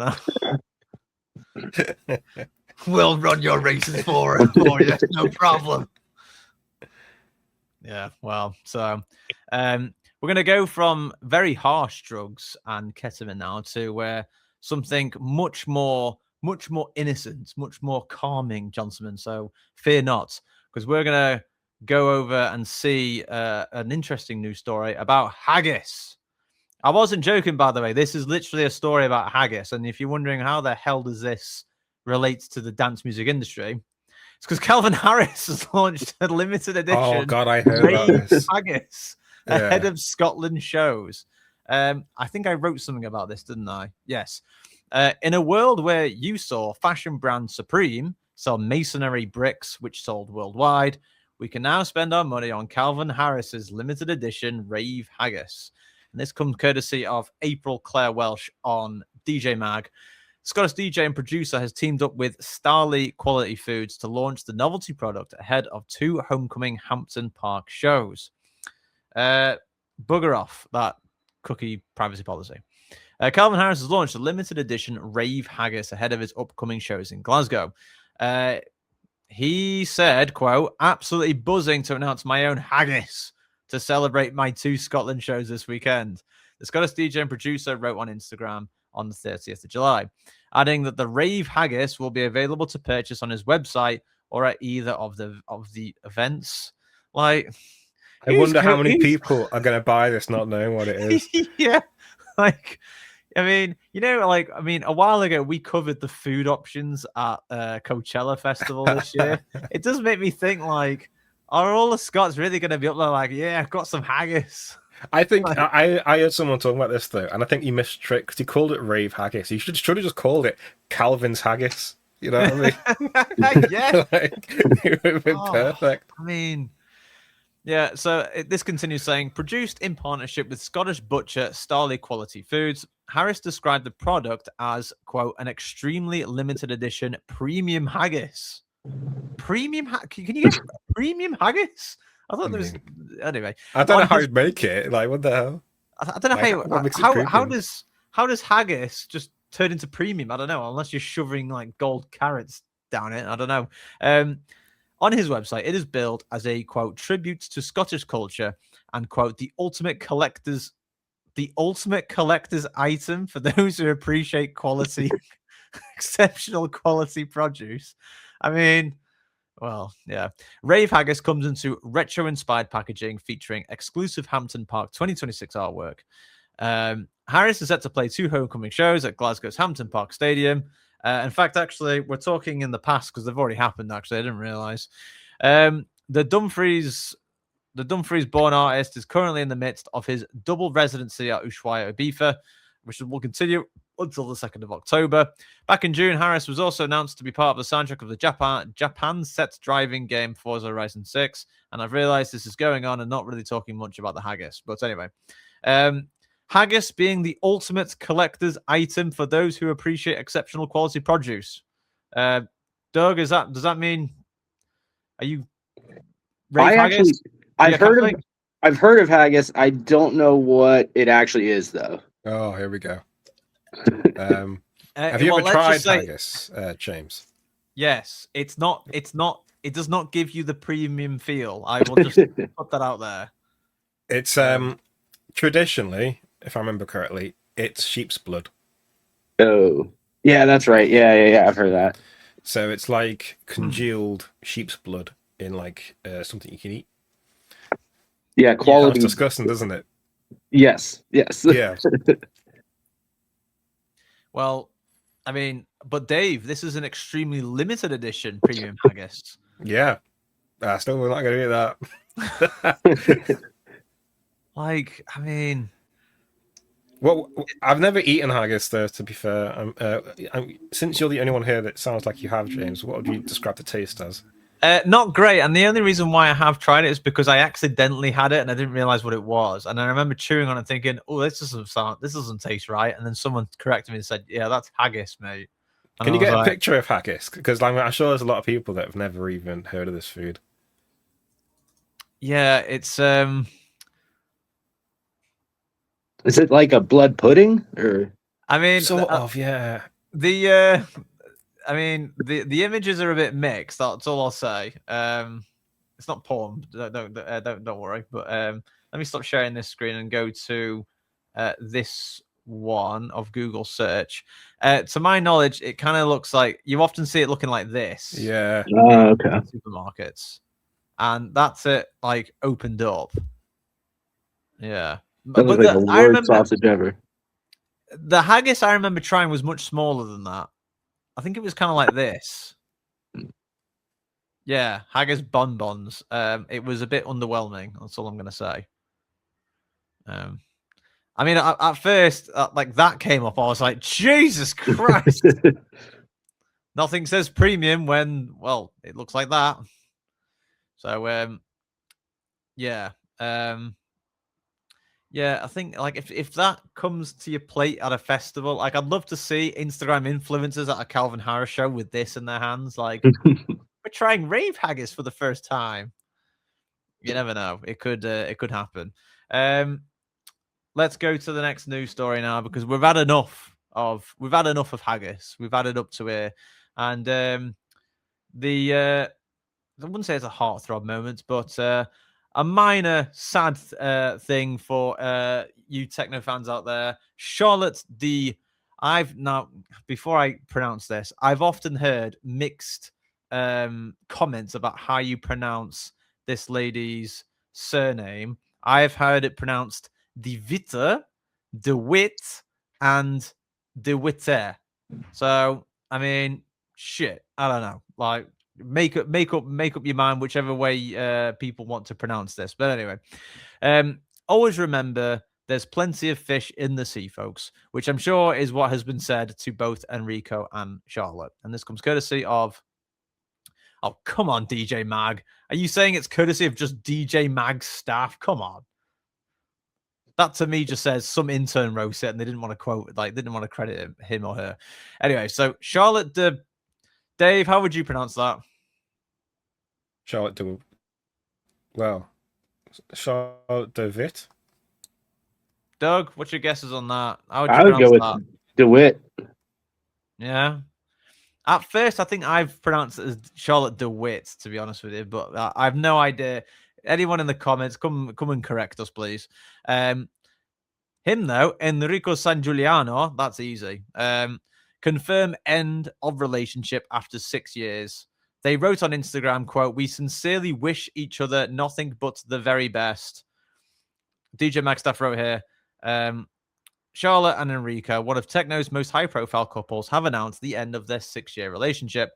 S1: know. We'll run your races for you, no problem. Yeah, well, so we're gonna go from very harsh drugs and ketamine now to something much more innocent, much more calming, Johnson. So fear not, because we're gonna go over and see an interesting news story about haggis. I wasn't joking, by the way. This is literally a story about haggis. And if you're wondering how the hell does this relate to the dance music industry, it's because Calvin Harris has launched a limited edition.
S2: Oh God, I heard about this.
S1: Haggis ahead of Scotland shows. I think I wrote something about this, didn't I? Yes. In a world where you saw fashion brand Supreme sell masonry bricks, which sold worldwide, we can now spend our money on Calvin Harris's limited edition Rave Haggis. And this comes courtesy of April Claire Welsh on DJ Mag. Scottish DJ and producer has teamed up with Starley Quality Foods to launch the novelty product ahead of 2 homecoming Hampton Park shows. Bugger off that cookie privacy policy. Calvin Harris has launched a limited edition Rave Haggis ahead of his upcoming shows in Glasgow. He said, quote, absolutely buzzing to announce my own haggis to celebrate my 2 Scotland shows this weekend. The Scottish DJ and producer wrote on Instagram on the 30th of July, adding that the Rave Haggis will be available to purchase on his website or at either of the events. Like,
S2: I wonder how many people are going to buy this not knowing what it is.
S1: Yeah, like, I mean, a while ago we covered the food options at Coachella Festival this year. It does make me think, like, are all the Scots really going to be up there like, yeah, I've got some haggis?
S2: I think I heard someone talking about this though, and I think he missed trick because he called it Rave Haggis. He should have just called it Calvin's Haggis. You know what I mean?
S1: Yeah,
S2: it would have been perfect.
S1: I mean, yeah. So this continues saying, produced in partnership with Scottish butcher Starley Quality Foods. Harris described the product as, quote, an extremely limited edition premium haggis. Premium? Can you get premium haggis? I thought there was. Anyway,
S2: I don't know how you'd make it. Like, what the hell?
S1: I don't know how does haggis just turn into premium? I don't know, unless you're shoving like gold carrots down it. I don't know. On his website, it is billed as a, quote, tribute to Scottish culture and, quote, the ultimate collector's item for those who appreciate quality, exceptional quality produce. I mean, well, yeah. Rave Haggis comes into retro-inspired packaging featuring exclusive Hampton Park 2026 artwork. Harris is set to play 2 homecoming shows at Glasgow's Hampton Park Stadium. In fact, actually, we're talking in the past because they've already happened, actually. I didn't realize. The Dumfries-born artist is currently in the midst of his double residency at Ushuaia, Ibiza, which will continue until the 2nd of October. Back in June, Harris was also announced to be part of the soundtrack of the Japan set driving game Forza Horizon 6. And I've realized this is going on and not really talking much about the haggis. But anyway, haggis being the ultimate collector's item for those who appreciate exceptional quality produce. Doug, does that mean, are you
S3: I've heard of haggis. I don't know what it actually is though.
S2: Oh, here we go. Have you
S1: well,
S2: ever
S1: let's
S2: tried
S1: just say-
S2: haggis, James?
S1: Yes, it's not. It does not give you the premium feel. I will just put that out there.
S2: It's traditionally, if I remember correctly, it's sheep's blood.
S3: Oh, yeah, that's right. Yeah. I've heard that.
S2: So it's like congealed sheep's blood in like something you can eat.
S3: Yeah,
S2: Sounds
S3: quality.
S2: disgusting, doesn't it?
S3: Yes.
S2: Yeah.
S1: Well, I mean, but Dave, this is an extremely limited edition premium haggis.
S2: Yeah. Still, we're not going to do that.
S1: Like, I mean,
S2: well, I've never eaten haggis, though. To be fair, since you're the only one here that sounds like you have, James, what would you describe the taste as?
S1: Not great. And the only reason why I have tried it is because I accidentally had it and I didn't realize what it was. And I remember chewing on it thinking, "Oh, this doesn't taste right." And then someone corrected me and said, "Yeah, that's haggis, mate." And
S2: Can you
S1: I was
S2: get a
S1: like,
S2: picture of haggis? Because I'm sure there's a lot of people that have never even heard of this food.
S1: Yeah, it's
S3: Is it like a blood pudding or?
S1: I mean,
S2: Sort of, yeah.
S1: I mean, the images are a bit mixed. That's all I'll say. It's not porn. Don't worry. But let me stop sharing this screen and go to this one of Google search. To my knowledge, it kind of looks like you often see it looking like this.
S2: Yeah.
S3: Okay.
S1: Supermarkets, and that's it. Like opened up. Yeah.
S3: That looks like the worst sausage ever.
S1: The haggis I remember trying was much smaller than that. I think it was kind of like this. Yeah, haggis bonbons. It was a bit underwhelming. That's all I'm going to say. I mean, at first, like that came up, I was like, Jesus Christ! Nothing says premium when, well, it looks like that. So, yeah. Yeah, I think like if that comes to your plate at a festival, like I'd love to see Instagram influencers at a Calvin Harris show with this in their hands. Like we're trying Rave haggis for the first time. You never know; it could happen. Let's go to the next news story now because we've had enough of haggis. We've had it up to here, and I wouldn't say it's a heartthrob moment, but a minor sad thing for you techno fans out there. Charlotte D. Before I pronounce this, I've often heard mixed comments about how you pronounce this lady's surname. I've heard it pronounced De Witte, De Witt, and De Witte. So, I mean, shit. I don't know. Like, make up your mind whichever way people want to pronounce this. But anyway, always remember there's plenty of fish in the sea, folks, which I'm sure is what has been said to both Enrico and Charlotte. And this comes courtesy of, oh, come on, DJ Mag. Are you saying it's courtesy of just DJ Mag's staff? Come on. That to me just says some intern wrote it and they didn't want to quote, like, they didn't want to credit him or her. Anyway, so Charlotte Dave, how would you pronounce that?
S2: Charlotte de Witt.
S1: Doug, what's your guesses on that?
S3: I would go with DeWitt.
S1: Yeah. At first, I think I've pronounced it as Charlotte DeWitt, to be honest with you, but I have no idea. Anyone in the comments, come and correct us, please. Him, though, Enrico San Giuliano, that's easy. Confirm end of relationship after 6 years. They wrote on Instagram, quote, "We sincerely wish each other nothing but the very best." DJ Magstaff wrote here, Charlotte and Enrico, one of techno's most high-profile couples, have announced the end of their 6-year relationship.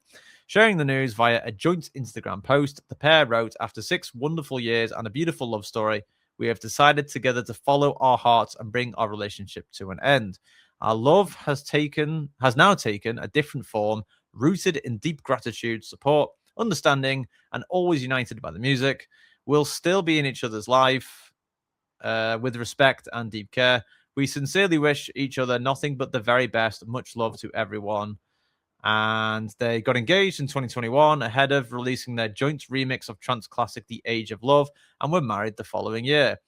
S1: Sharing the news via a joint Instagram post, the pair wrote, "After 6 wonderful years and a beautiful love story, we have decided together to follow our hearts and bring our relationship to an end. Our love has now taken a different form, rooted in deep gratitude, support, understanding, and always united by the music. We'll still be in each other's life with respect and deep care. We sincerely wish each other nothing but the very best. Much love to everyone." And they got engaged in 2021 ahead of releasing their joint remix of trance classic The Age of Love, and were married the following year.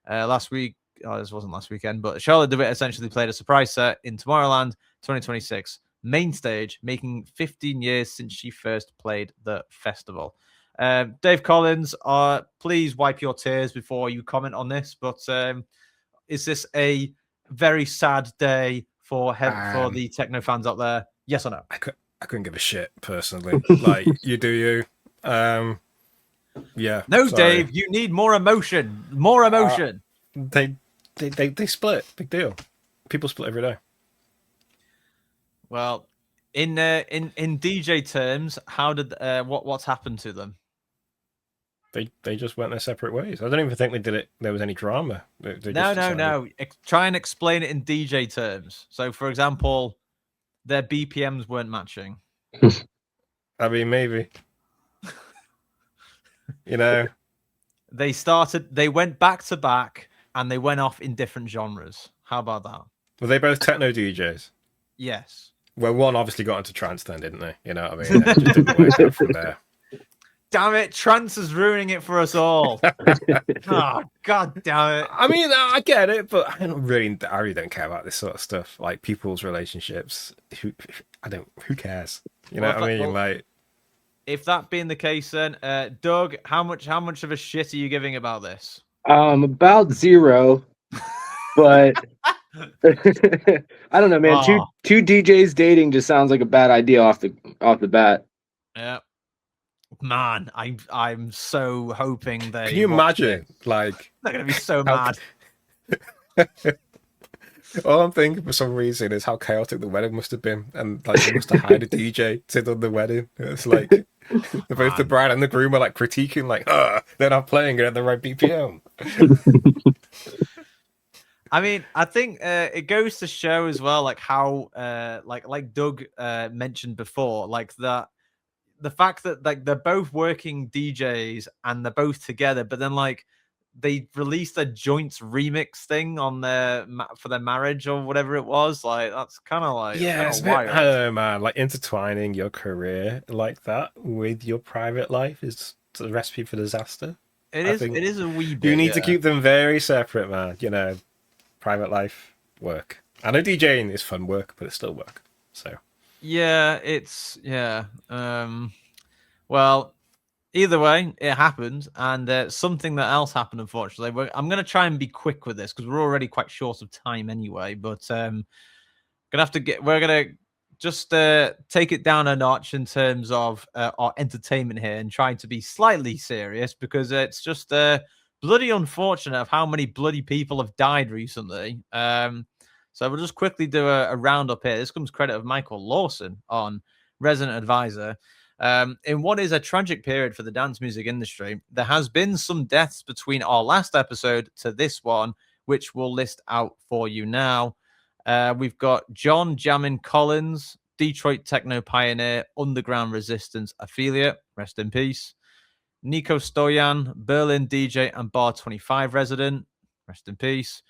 S1: Last week, this wasn't last weekend, but Charlotte de Witt essentially played a surprise set in Tomorrowland 2026 main stage, making 15 years since she first played the festival. Dave Collins, please wipe your tears before you comment on this, but is this a very sad day for the techno fans out there? Yes or no?
S2: I couldn't give a shit personally. Like, you do you. Yeah.
S1: No,
S2: sorry.
S1: Dave, you need more emotion. More emotion.
S2: They split. Big deal. People split every day.
S1: Well, in DJ terms, how did what's happened to them?
S2: They just went their separate ways. I don't even think they did it. There was any drama.
S1: No. Try and explain it in DJ terms. So, for example, their BPMs weren't matching.
S2: I mean, maybe.
S1: They went back to back and they went off in different genres. How about that?
S2: Were they both techno DJs?
S1: Yes.
S2: Well, one obviously got into trance then, didn't they? You know what I mean? It just didn't work out from there.
S1: Damn it, trance is ruining it for us all. Oh, god damn it.
S2: I mean, I get it, but I really don't care about this sort of stuff. Like, people's relationships. Who cares? You know what I mean? Like,
S1: if that being the case, then Doug, how much of a shit are you giving about this?
S3: About 0, but I don't know, man. Two DJs dating just sounds like a bad idea off the bat.
S1: Yeah, man, I'm so hoping they.
S2: Can you imagine? Like,
S1: they're gonna be so mad.
S2: All I'm thinking for some reason is how chaotic the wedding must have been, and like they must have hired a DJ to do the wedding. It's like both the bride and the groom are like critiquing, like, they're not playing it at the right BPM.
S1: I mean, I think it goes to show as well, like how, like Doug mentioned before, like that the fact that like they're both working DJs and they're both together, but then like they released a joint remix thing on for their marriage or whatever it was. Like that's kind of like
S2: it's a bit, I don't know, man. Like intertwining your career like that with your private life is a recipe for disaster.
S1: It is a wee bit.
S2: You need to keep them very separate, man. You know, private life, work. I know DJing is fun work, but it's still work. So
S1: well, either way, it happened, and something that else happened. Unfortunately, I'm going to try and be quick with this because we're already quite short of time anyway. But we're gonna just take it down a notch in terms of our entertainment here and trying to be slightly serious because it's just bloody unfortunate of how many bloody people have died recently. So we'll just quickly do a roundup here. This comes credit of Michael Lawson on Resident Advisor. In what is a tragic period for the dance music industry, there has been some deaths between our last episode to this one, which we'll list out for you now. We've got John Jammin Collins, Detroit techno pioneer, underground resistance affiliate, rest in peace. Nico Stoyan, Berlin DJ and Bar 25 resident, rest in peace.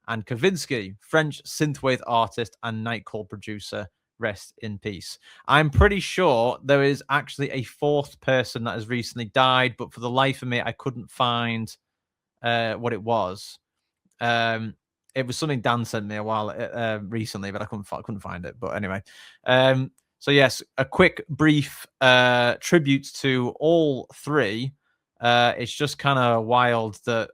S1: And Kavinsky, French synthwave artist and nightclub producer, rest in peace. I'm pretty sure there is actually a fourth person that has recently died, but for the life of me, I couldn't find what it was. It was something Dan sent me a while recently, but I couldn't find it. But anyway, so yes, a quick, brief tribute to all three. It's just kind of wild that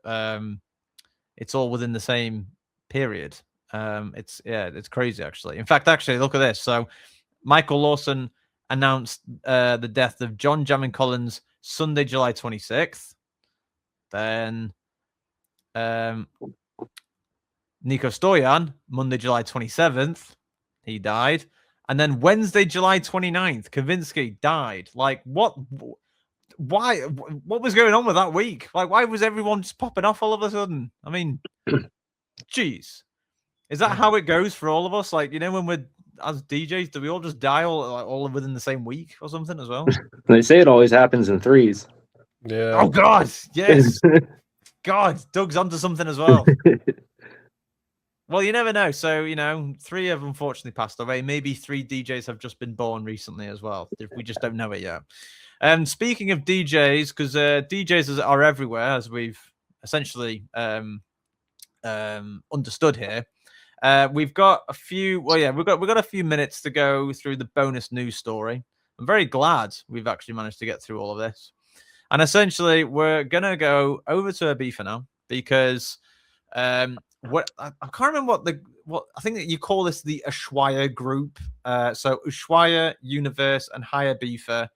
S1: it's all within the same period. It's crazy actually. In fact, look at this. So Michael Lawson announced the death of John Jammin Collins Sunday, July 26th. Then Nico Stoyan Monday, July 27th. He died. And then Wednesday, July 29th, Kavinsky died. Like what? Why? What was going on with that week? Like, why was everyone just popping off all of a sudden? I mean, jeez. Is that how it goes for all of us? Like, you know, when we're as DJs, do we all just die all within the same week or something as well?
S3: They say it always happens in threes.
S2: Yeah.
S1: Oh God, yes. God, Doug's onto something as well. Well, you never know. So, you know, 3 have unfortunately passed away. Maybe 3 DJs have just been born recently as well. If we just don't know it yet. Speaking of DJs, because DJs are everywhere, as we've essentially understood here. We've got a few. Well, yeah, we've got a few minutes to go through the bonus news story. I'm very glad we've actually managed to get through all of this. And essentially, we're gonna go over to Ibiza now because what I can't remember what I think that you call this the Ushuaia group. So Ushuaia, Universe, and Ibiza.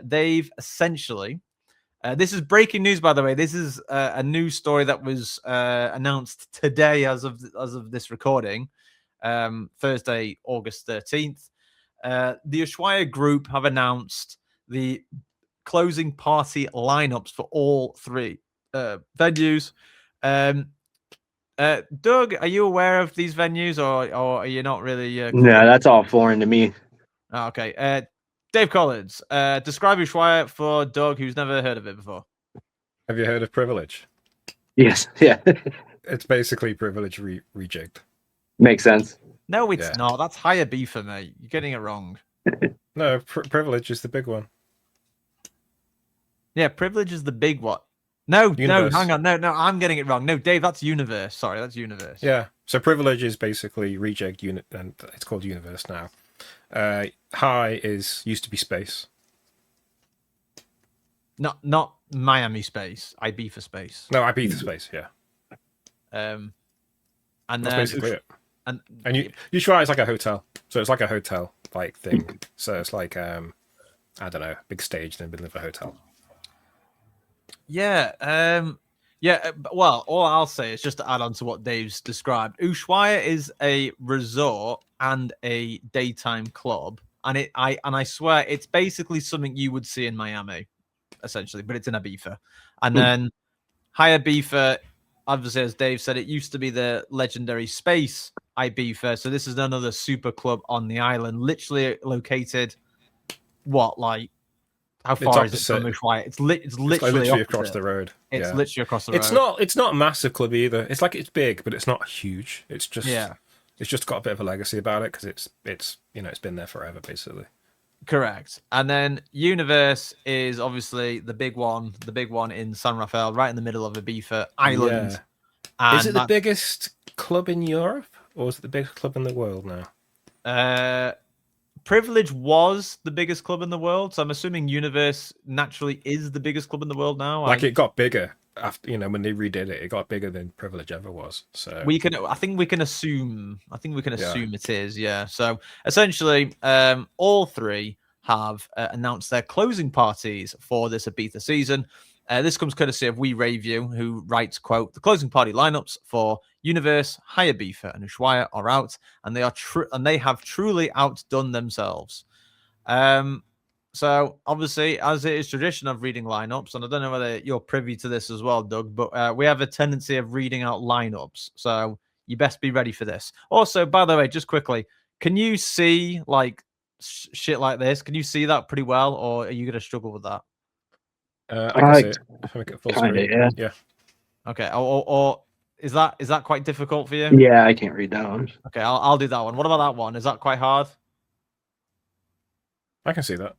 S1: They've essentially. This is breaking news, by the way. This is a news story that was announced today, as of this recording, Thursday, August 13th. The Ushuaia group have announced the closing party lineups for all three venues. Doug, are you aware of these venues, or are you not really?
S3: No, that's all foreign to me.
S1: Okay. Dave Collins, describe Ushuaia for Doug, who's never heard of it before.
S2: Have you heard of Privilege?
S3: Yes. Yeah.
S2: It's basically Privilege rejigged.
S3: Makes sense.
S1: No, it's not. That's higher beefer, mate. You're getting it wrong.
S2: No, Privilege is the big one.
S1: Yeah, Privilege is the big one. No,
S2: Universe.
S1: No, hang on. No, I'm getting it wrong. No, Dave, that's Universe. Sorry, that's Universe.
S2: Yeah. So Privilege is basically rejigged unit, and it's called Universe now. High used to be Space.
S1: Not Miami Space. Ibiza Space.
S2: No, Ibiza Space. Yeah.
S1: And
S2: that's
S1: then
S2: basically it. And Ushuaia is like a hotel, so it's like a hotel like thing. So it's like I don't know, big stage in the middle of a hotel.
S1: Yeah. Well, all I'll say is just to add on to what Dave's described. Ushuaia is a resort and a daytime club, and I swear it's basically something you would see in Miami, essentially, but it's in Ibiza. And then Ibiza, obviously, as Dave said, it used to be the legendary Space Ibiza. So this is another super club on the island, literally located. How far is it from Ushuaia? It's literally
S2: across the road.
S1: It's literally across the road.
S2: It's not a massive club either. It's big, but it's not huge. It's just It's just got a bit of a legacy about it because it's been there forever basically.
S1: Correct. And then Universe is obviously the big one in San Rafael, right in the middle of Ibiza Island.
S2: Yeah. Is it the biggest club in Europe, or is it the biggest club in the world now?
S1: Privilege was the biggest club in the world, so I'm assuming Universe naturally is the biggest club in the world now.
S2: It got bigger after when they redid it. It got bigger than Privilege ever was. So
S1: I think we can assume it is. Yeah. So essentially, all three have announced their closing parties for this Ibiza season. This comes courtesy of We Rave You, who writes, quote, "The closing party lineups for Universe, Ibiza, and Ushuaia are out, and they have truly outdone themselves." So obviously, as it is tradition of reading lineups, and I don't know whether you're privy to this as well, Doug, but we have a tendency of reading out lineups. So you best be ready for this. Also, by the way, just quickly, can you see shit like this? Can you see that pretty well, or are you going to struggle with that?
S2: I can see it. If I make it full screen. Yeah.
S1: Okay. Or is that quite difficult for you?
S3: Yeah, I can't read that one.
S1: Okay, I'll do that one. What about that one? Is that quite hard?
S2: I can see that.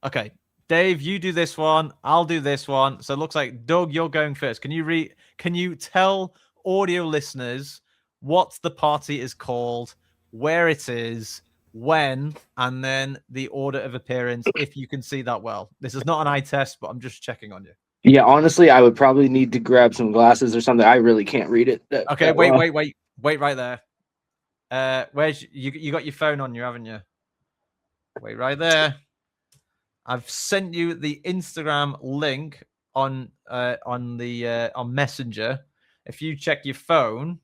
S1: Okay, Dave, you do this one. I'll do this one. So it looks like Doug, you're going first. Can you tell audio listeners what the party is called, where it is, when, and then the order of appearance, if you can see that well? This is not an eye test, but I'm just checking on you.
S3: Yeah, honestly, I would probably need to grab some glasses or something. I really can't read it.
S1: Okay, wait right there. Where's you got your phone on you, haven't you? Wait right there. I've sent you the Instagram link on Messenger. If you check your phone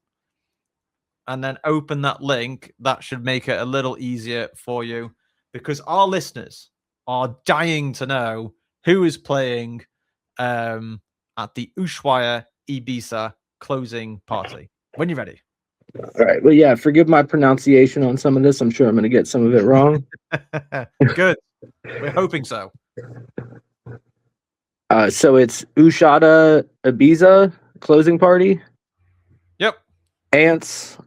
S1: and then open that link, that should make it a little easier for you, because our listeners are dying to know who is playing at the Ushuaia Ibiza closing party. When you're ready.
S3: All right. Well, yeah, forgive my pronunciation on some of this. I'm sure I'm going to get some of it wrong.
S1: Good. We're hoping so.
S3: So it's Ushuaia Ibiza closing party.
S1: Yep.
S3: Ants.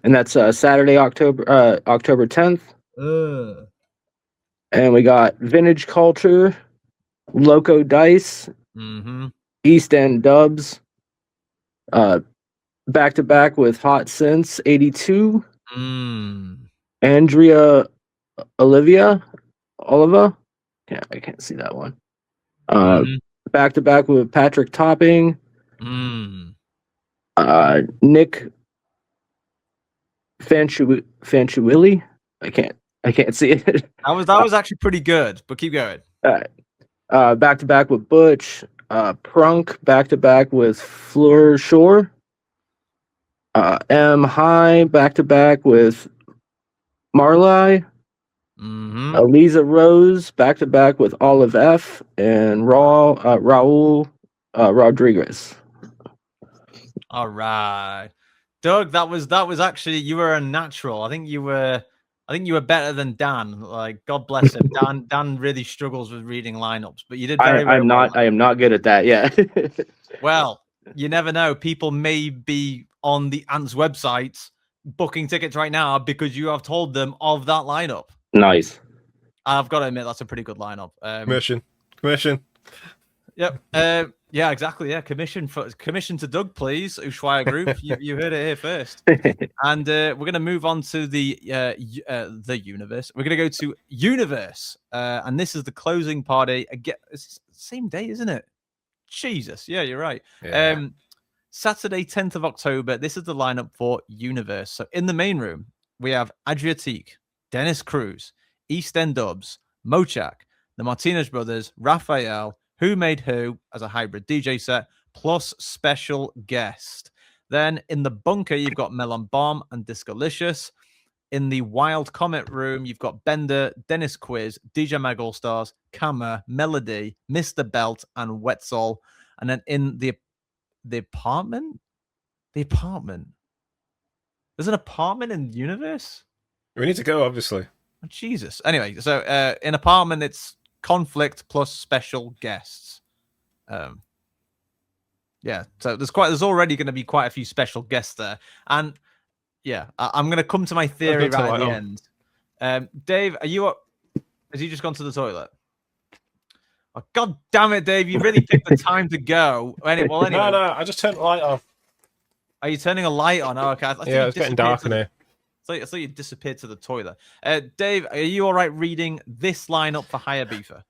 S3: And that's Saturday, October 10th. And we got Vintage Culture, Loco Dice, East End Dubs, Back to back with Hot Since 82.
S1: Mm.
S3: Andrea Oliva. Yeah, I can't see that one. Back to back with Patrick Topping. Nick Fanchuili. I can't see it.
S1: That was actually pretty good, but keep going.
S3: Back to back with Butch. Prunk back to back with Fleur Shore. M High back to back with Marley. Eliza Rose back to back with Olive F and Raul Rodriguez.
S1: All right, Doug, that was actually, you were a natural. I think you were better than Dan. Like, God bless him. Dan really struggles with reading lineups, but you did very well.
S3: I am not good at that. Yeah.
S1: Well, you never know. People may be on the Ants website booking tickets right now because you have told them of that lineup.
S3: Nice.
S1: I've got to admit, that's a pretty good lineup.
S2: Commission.
S1: Yep. Yeah, exactly. Yeah, commission to Doug, please. Ushuaia Group. You heard it here first. And we're gonna move on to the universe. We're gonna go to universe, and this is the closing party. Again, it's the same day, isn't it? Jesus. Yeah, you're right.
S2: Yeah.
S1: Saturday, 10th of October. This is the lineup for universe. So in the main room, we have Adriatique, Dennis Cruz, East End Dubs, Mochak, the Martinez Brothers, Raphael, Who Made Who as a hybrid DJ set, plus special guest. Then in the bunker, you've got Melon Bomb and Discolicious. In the Wild Comet room, you've got Bender, Dennis Quiz, DJ Mag All Stars, Kama, Melody, Mr. Belt, and Wetzel. And then in the apartment? The apartment. There's an apartment in Universe?
S2: We need to go, obviously.
S1: Oh, Jesus. Anyway, so in apartment, it's conflict plus special guests. Yeah, so there's already going to be quite a few special guests there. And yeah, I'm going to come to my theory right at the end. Dave, are you up? Has he just gone to the toilet? Oh, God damn it, Dave. You really picked the time to go. Anyway,
S2: No, I just turned the light on.
S1: Are you turning a light on? Oh, okay.
S2: Yeah, it's getting dark in here.
S1: I thought you disappeared to the toilet. Dave, are you all right reading this lineup for Higher Beefer?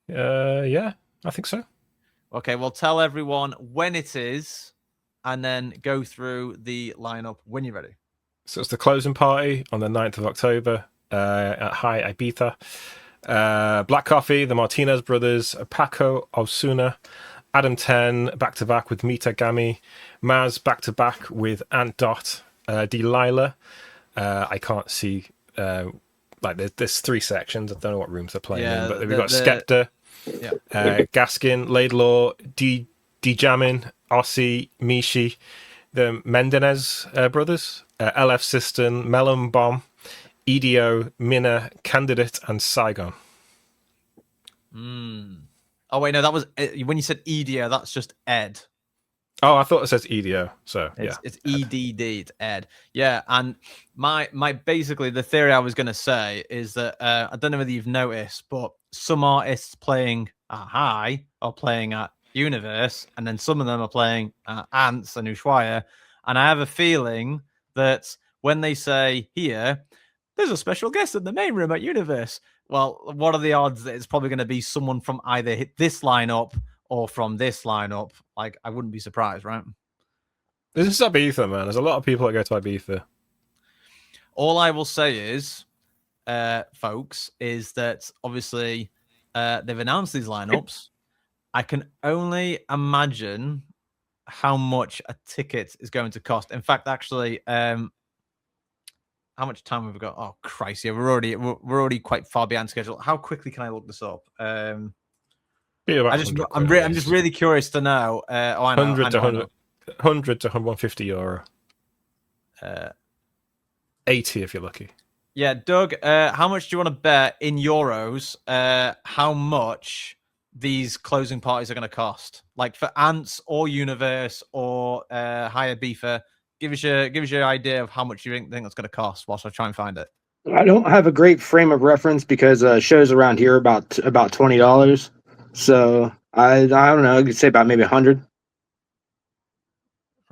S2: Yeah, I think so.
S1: Okay, well, tell everyone when it is, and then go through the lineup when you're ready.
S2: So it's the closing party on the 9th of October at High Ibiza. Black Coffee, the Martinez Brothers, Paco Osuna, Adam 10 back-to-back with Mita Gami, Maz back-to-back with Ant Dot, Delilah. I can't see, there's three sections. I don't know what rooms they're playing in, but we've got Skepta, Gaskin, Laidlaw, D-Jamin, Ossie, Mishi, the Mendez brothers, LF System, Melon Bomb, EDO, Minna, Candidate, and Saigon.
S1: Oh, wait, no, that was when you said EDO, that's just Ed.
S2: Oh, I thought it says EDO. So
S1: it's EDD, it's Ed. Yeah, and my basically the theory I was going to say is that I don't know whether you've noticed, but some artists playing at High are playing at Universe, and then some of them are playing at Ants and Ushuaia. And I have a feeling that when they say here, there's a special guest in the main room at Universe. Well, what are the odds that it's probably going to be someone from either this lineup or from this lineup? Like, I wouldn't be surprised, right?
S2: This is Ibiza, man. There's a lot of people that go to Ibiza.
S1: All I will say is, folks, is that obviously they've announced these lineups. I can only imagine how much a ticket is going to cost. In fact, actually, how much time have we got? Oh, Christ! Yeah, we're already quite far behind schedule. How quickly can I look this up? I'm just really curious to know.
S2: 100 to 150 euro. 80 if you're lucky.
S1: Yeah, Doug. How much do you want to bet in euros? How much these closing parties are going to cost? Like for Ants or Universe or Higher Beefer. Give us your idea of how much you think that's going to cost whilst I try and find it.
S3: I don't have a great frame of reference because shows around here about $20. So I don't know. I could say about maybe 100.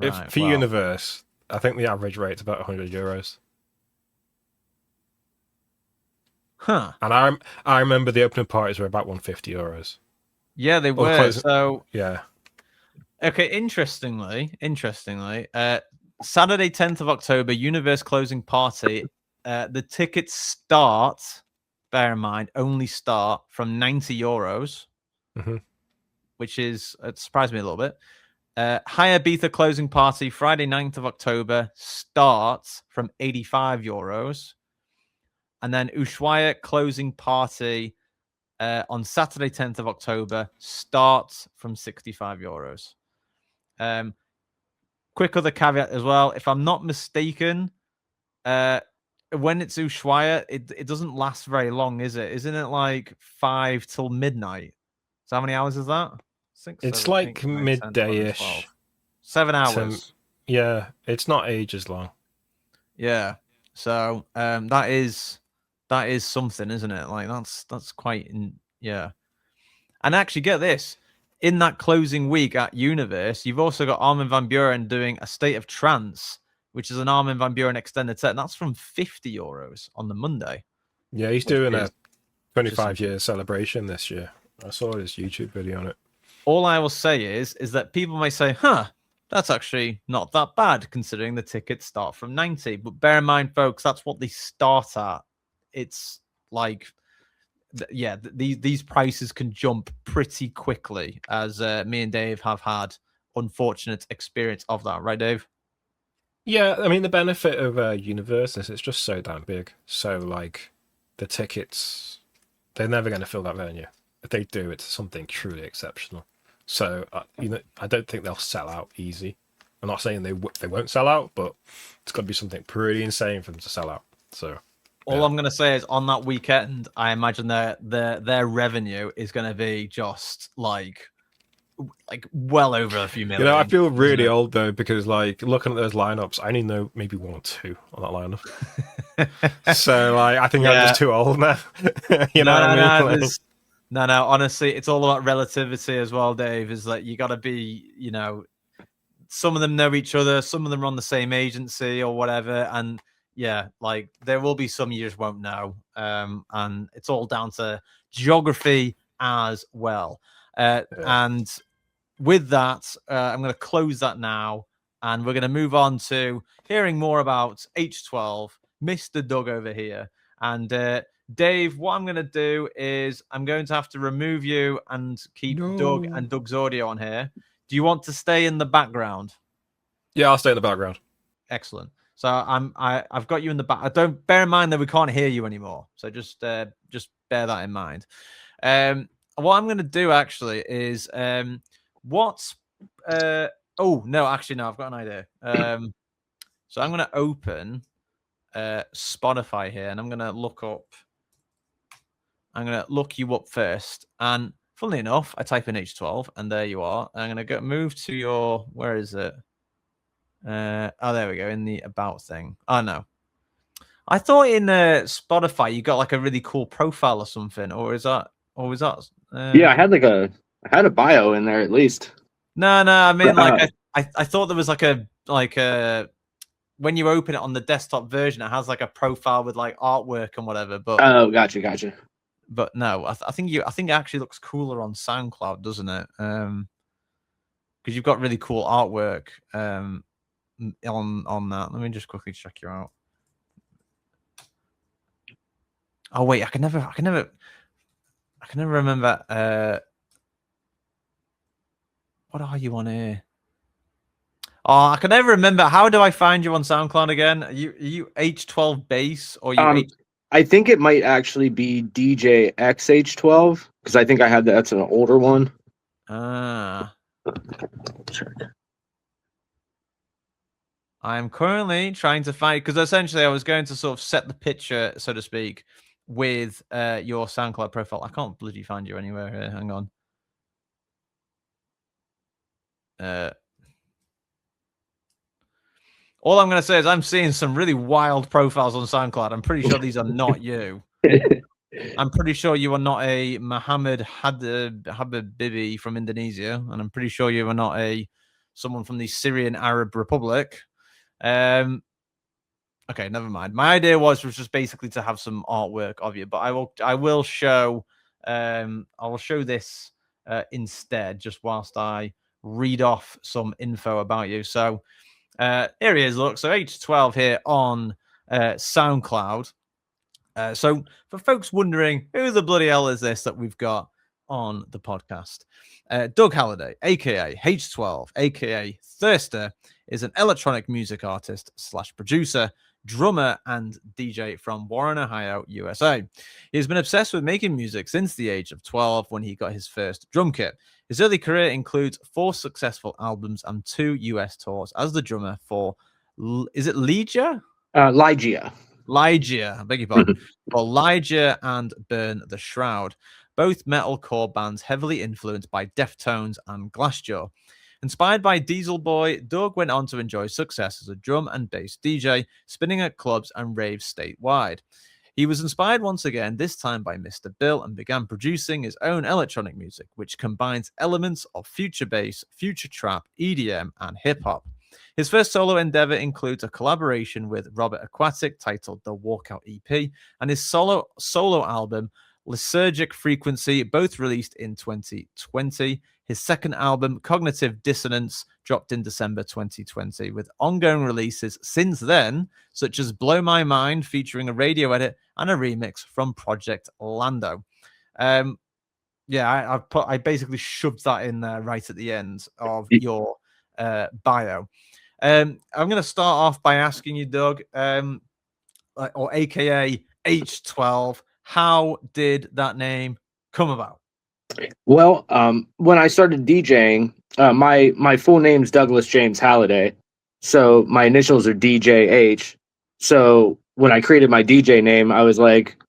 S2: If for Universe, I think the average rate's about €100.
S1: Huh.
S2: And I remember the opening parties were about €150.
S1: Yeah, they were. So
S2: yeah.
S1: Okay, interestingly, Saturday, 10th of October, Universe closing party. The tickets start, bear in mind, only start from €90, which is, it surprised me a little bit. Hayabusa closing party, Friday, 9th of October, starts from €85. And then Ushuaia closing party on Saturday, 10th of October, starts from €65. Quick other caveat as well. If I'm not mistaken, when it's Ushuaia, it doesn't last very long, is it? Isn't it like 5 till midnight? So how many hours is that? 6,
S2: it's
S1: 7,
S2: like
S1: 8, 9, 10,
S2: midday-ish.
S1: 11, 7 hours.
S2: Yeah, it's not ages long.
S1: Yeah. So that is something, isn't it? Like that's quite yeah. And actually, get this. In that closing week at Universe, you've also got Armin van Buuren doing A State of Trance, which is an Armin van Buuren extended set. And that's from €50 on the Monday.
S2: Yeah, he's doing a 25-year celebration this year. I saw his YouTube video on it.
S1: All I will say is that people may say, that's actually not that bad considering the tickets start from 90. But bear in mind, folks, that's what they start at. It's like... yeah, these prices can jump pretty quickly, as me and Dave have had unfortunate experience of that, right, Dave?
S2: Yeah, I mean, the benefit of Universe is it's just so damn big. So, like, the tickets, they're never going to fill that venue. If they do, it's something truly exceptional. So, I don't think they'll sell out easy. I'm not saying they won't sell out, but it's got to be something pretty insane for them to sell out. So...
S1: all I'm going to say is on that weekend, I imagine their revenue is going to be just like well over a few million.
S2: I feel really old though, because like looking at those lineups, I only know maybe 1 or 2 on that lineup. So like, I think I'm just too old now. you know what I mean?
S1: No, honestly, it's all about relativity as well, Dave. Is that you got to be, some of them know each other, some of them are on the same agency or whatever, and yeah, like there will be some you just won't know, and it's all down to geography as well. And with that, I'm going to close that now, and we're going to move on to hearing more about H12, Mr. Doug over here. And Dave, what I'm going to do is I'm going to have to remove you and keep Doug and Doug's audio on here. Do you want to stay in the background?
S2: Yeah, I'll stay in the background.
S1: Excellent. So I've got you in the back. I don't bear in mind that we can't hear you anymore. So just bear that in mind. What I'm going to do actually is what's oh no, actually no, I've got an idea. So I'm going to open Spotify here, and I'm going to look you up first. And funnily enough, I type in H12, and there you are. I'm going to move to your, where is it? Oh, there we go, in the about thing. Oh no, I thought in Spotify you got like a really cool profile or something, or was that?
S3: Yeah, I had a bio in there at least.
S1: No, I mean like I thought there was like a when you open it on the desktop version, it has like a profile with like artwork and whatever. But
S3: oh, gotcha.
S1: But no, I think it actually looks cooler on SoundCloud, doesn't it? Because you've got really cool artwork. On that, let me just quickly check you out. Oh wait, I can never remember. What are you on here? Oh, I can never remember. How do I find you on SoundCloud again? Are you H12 bass or you?
S3: I think it might actually be DJ XH12 because I think I had that's an older one.
S1: I'm currently trying to find, because essentially I was going to sort of set the picture, so to speak, with your SoundCloud profile. I can't bloody find you anywhere here. Hang on. All I'm going to say is I'm seeing some really wild profiles on SoundCloud. I'm pretty sure these are not you. I'm pretty sure you are not a Muhammad Habibi from Indonesia, and I'm pretty sure you are not a someone from the Syrian Arab Republic. Okay, never mind. My idea was just basically to have some artwork of you, but I will show this instead, just whilst I read off some info about you. So here he is. Look, so H12 here on SoundCloud. So for folks wondering who the bloody hell is this that we've got on the podcast, Doug Halliday, aka H12, aka Thirster, is an electronic music artist / producer, drummer, and DJ from Warren, Ohio, USA. He has been obsessed with making music since the age of 12 when he got his first drum kit. His early career includes 4 successful albums and 2 US tours as the drummer for, is it Lygia?
S3: Lygia,
S1: I beg your pardon. For Lygia and Burn the Shroud, both metalcore bands heavily influenced by Deftones and Glassjaw. Inspired by Diesel Boy, Doug went on to enjoy success as a drum and bass DJ, spinning at clubs and raves statewide. He was inspired once again, this time by Mr. Bill, and began producing his own electronic music, which combines elements of future bass, future trap, EDM, and hip-hop. His first solo endeavor includes a collaboration with Robert Aquatic titled The Walkout EP, and his solo album, Lysergic Frequency, both released in 2020. His second album, Cognitive Dissonance, dropped in December 2020, with ongoing releases since then, such as Blow My Mind, featuring a radio edit and a remix from Project Lando. I basically shoved that in there right at the end of your bio. I'm going to start off by asking you, Doug, or AKA H12, how did that name come about?
S3: Well, when I started DJing, my full name's Douglas James Halliday, so my initials are DJH. So when I created my DJ name, I was like,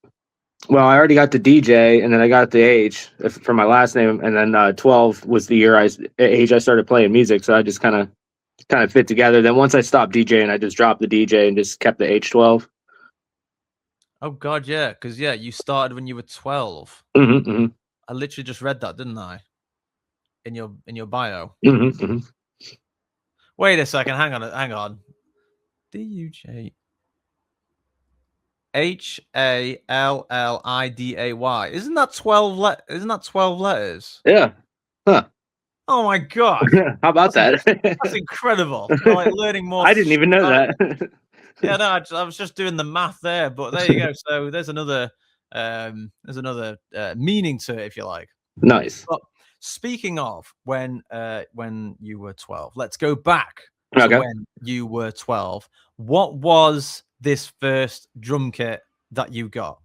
S3: well, I already got the DJ, and then I got the H for my last name, and then 12 was the year I started playing music. So I just kind of fit together. Then once I stopped DJing, I just dropped the DJ and just kept the H12.
S1: Oh God, yeah, because you started when you were 12.
S3: Mm-hmm, mm-hmm.
S1: I literally just read that, didn't I? In your bio.
S3: Mm-hmm, mm-hmm.
S1: Wait a second, hang on. DJ Halliday. Isn't that 12 letters?
S3: Yeah. Huh.
S1: Oh my God.
S3: How about that?
S1: That's incredible. You're like learning more.
S3: I didn't even know that.
S1: Yeah, no, I was just doing the math there, but there you go. So there's another meaning to it, if you like.
S3: Nice.
S1: But speaking of when you were 12, let's go back to when you were 12. What was this first drum kit that you got?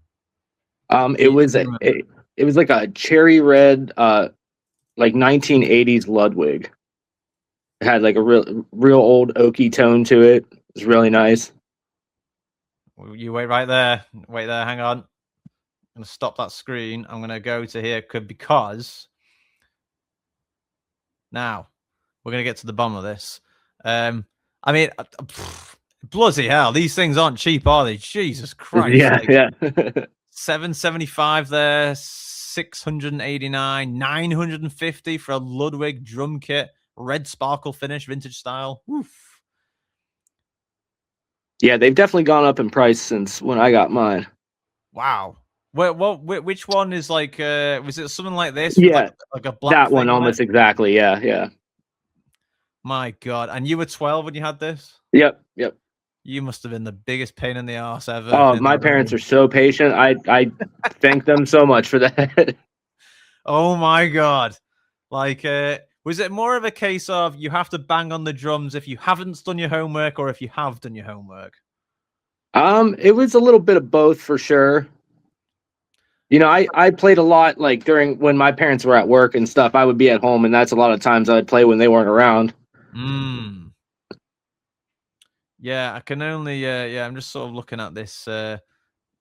S3: It was like a cherry red, like 1980s Ludwig. It had like a real old oaky tone to it. It was really nice.
S1: You wait right there. Wait there. Hang on. I'm going to stop that screen. I'm going to go to here because now we're going to get to the bottom of this. I mean, bloody hell, these things aren't cheap, are they? Jesus Christ.
S3: Yeah, yeah.
S1: $775 there, $689, $950 for a Ludwig drum kit, red sparkle finish, vintage style. Oof.
S3: Yeah, they've definitely gone up in price since when I got mine.
S1: Wow. Which one is like? Was it something like this?
S3: Yeah,
S1: like a black.
S3: That one almost exactly. Yeah, yeah.
S1: My God! And you were 12 when you had this?
S3: Yep.
S1: You must have been the biggest pain in the ass ever.
S3: Oh, my parents are so patient. I thank them so much for that.
S1: Oh my God! Like, was it more of a case of you have to bang on the drums if you haven't done your homework, or if you have done your homework?
S3: It was a little bit of both for sure. You know, I played a lot like during when my parents were at work and stuff. I would be at home, and that's a lot of times I'd play when they weren't around.
S1: Yeah, I can only. I'm just sort of looking at this.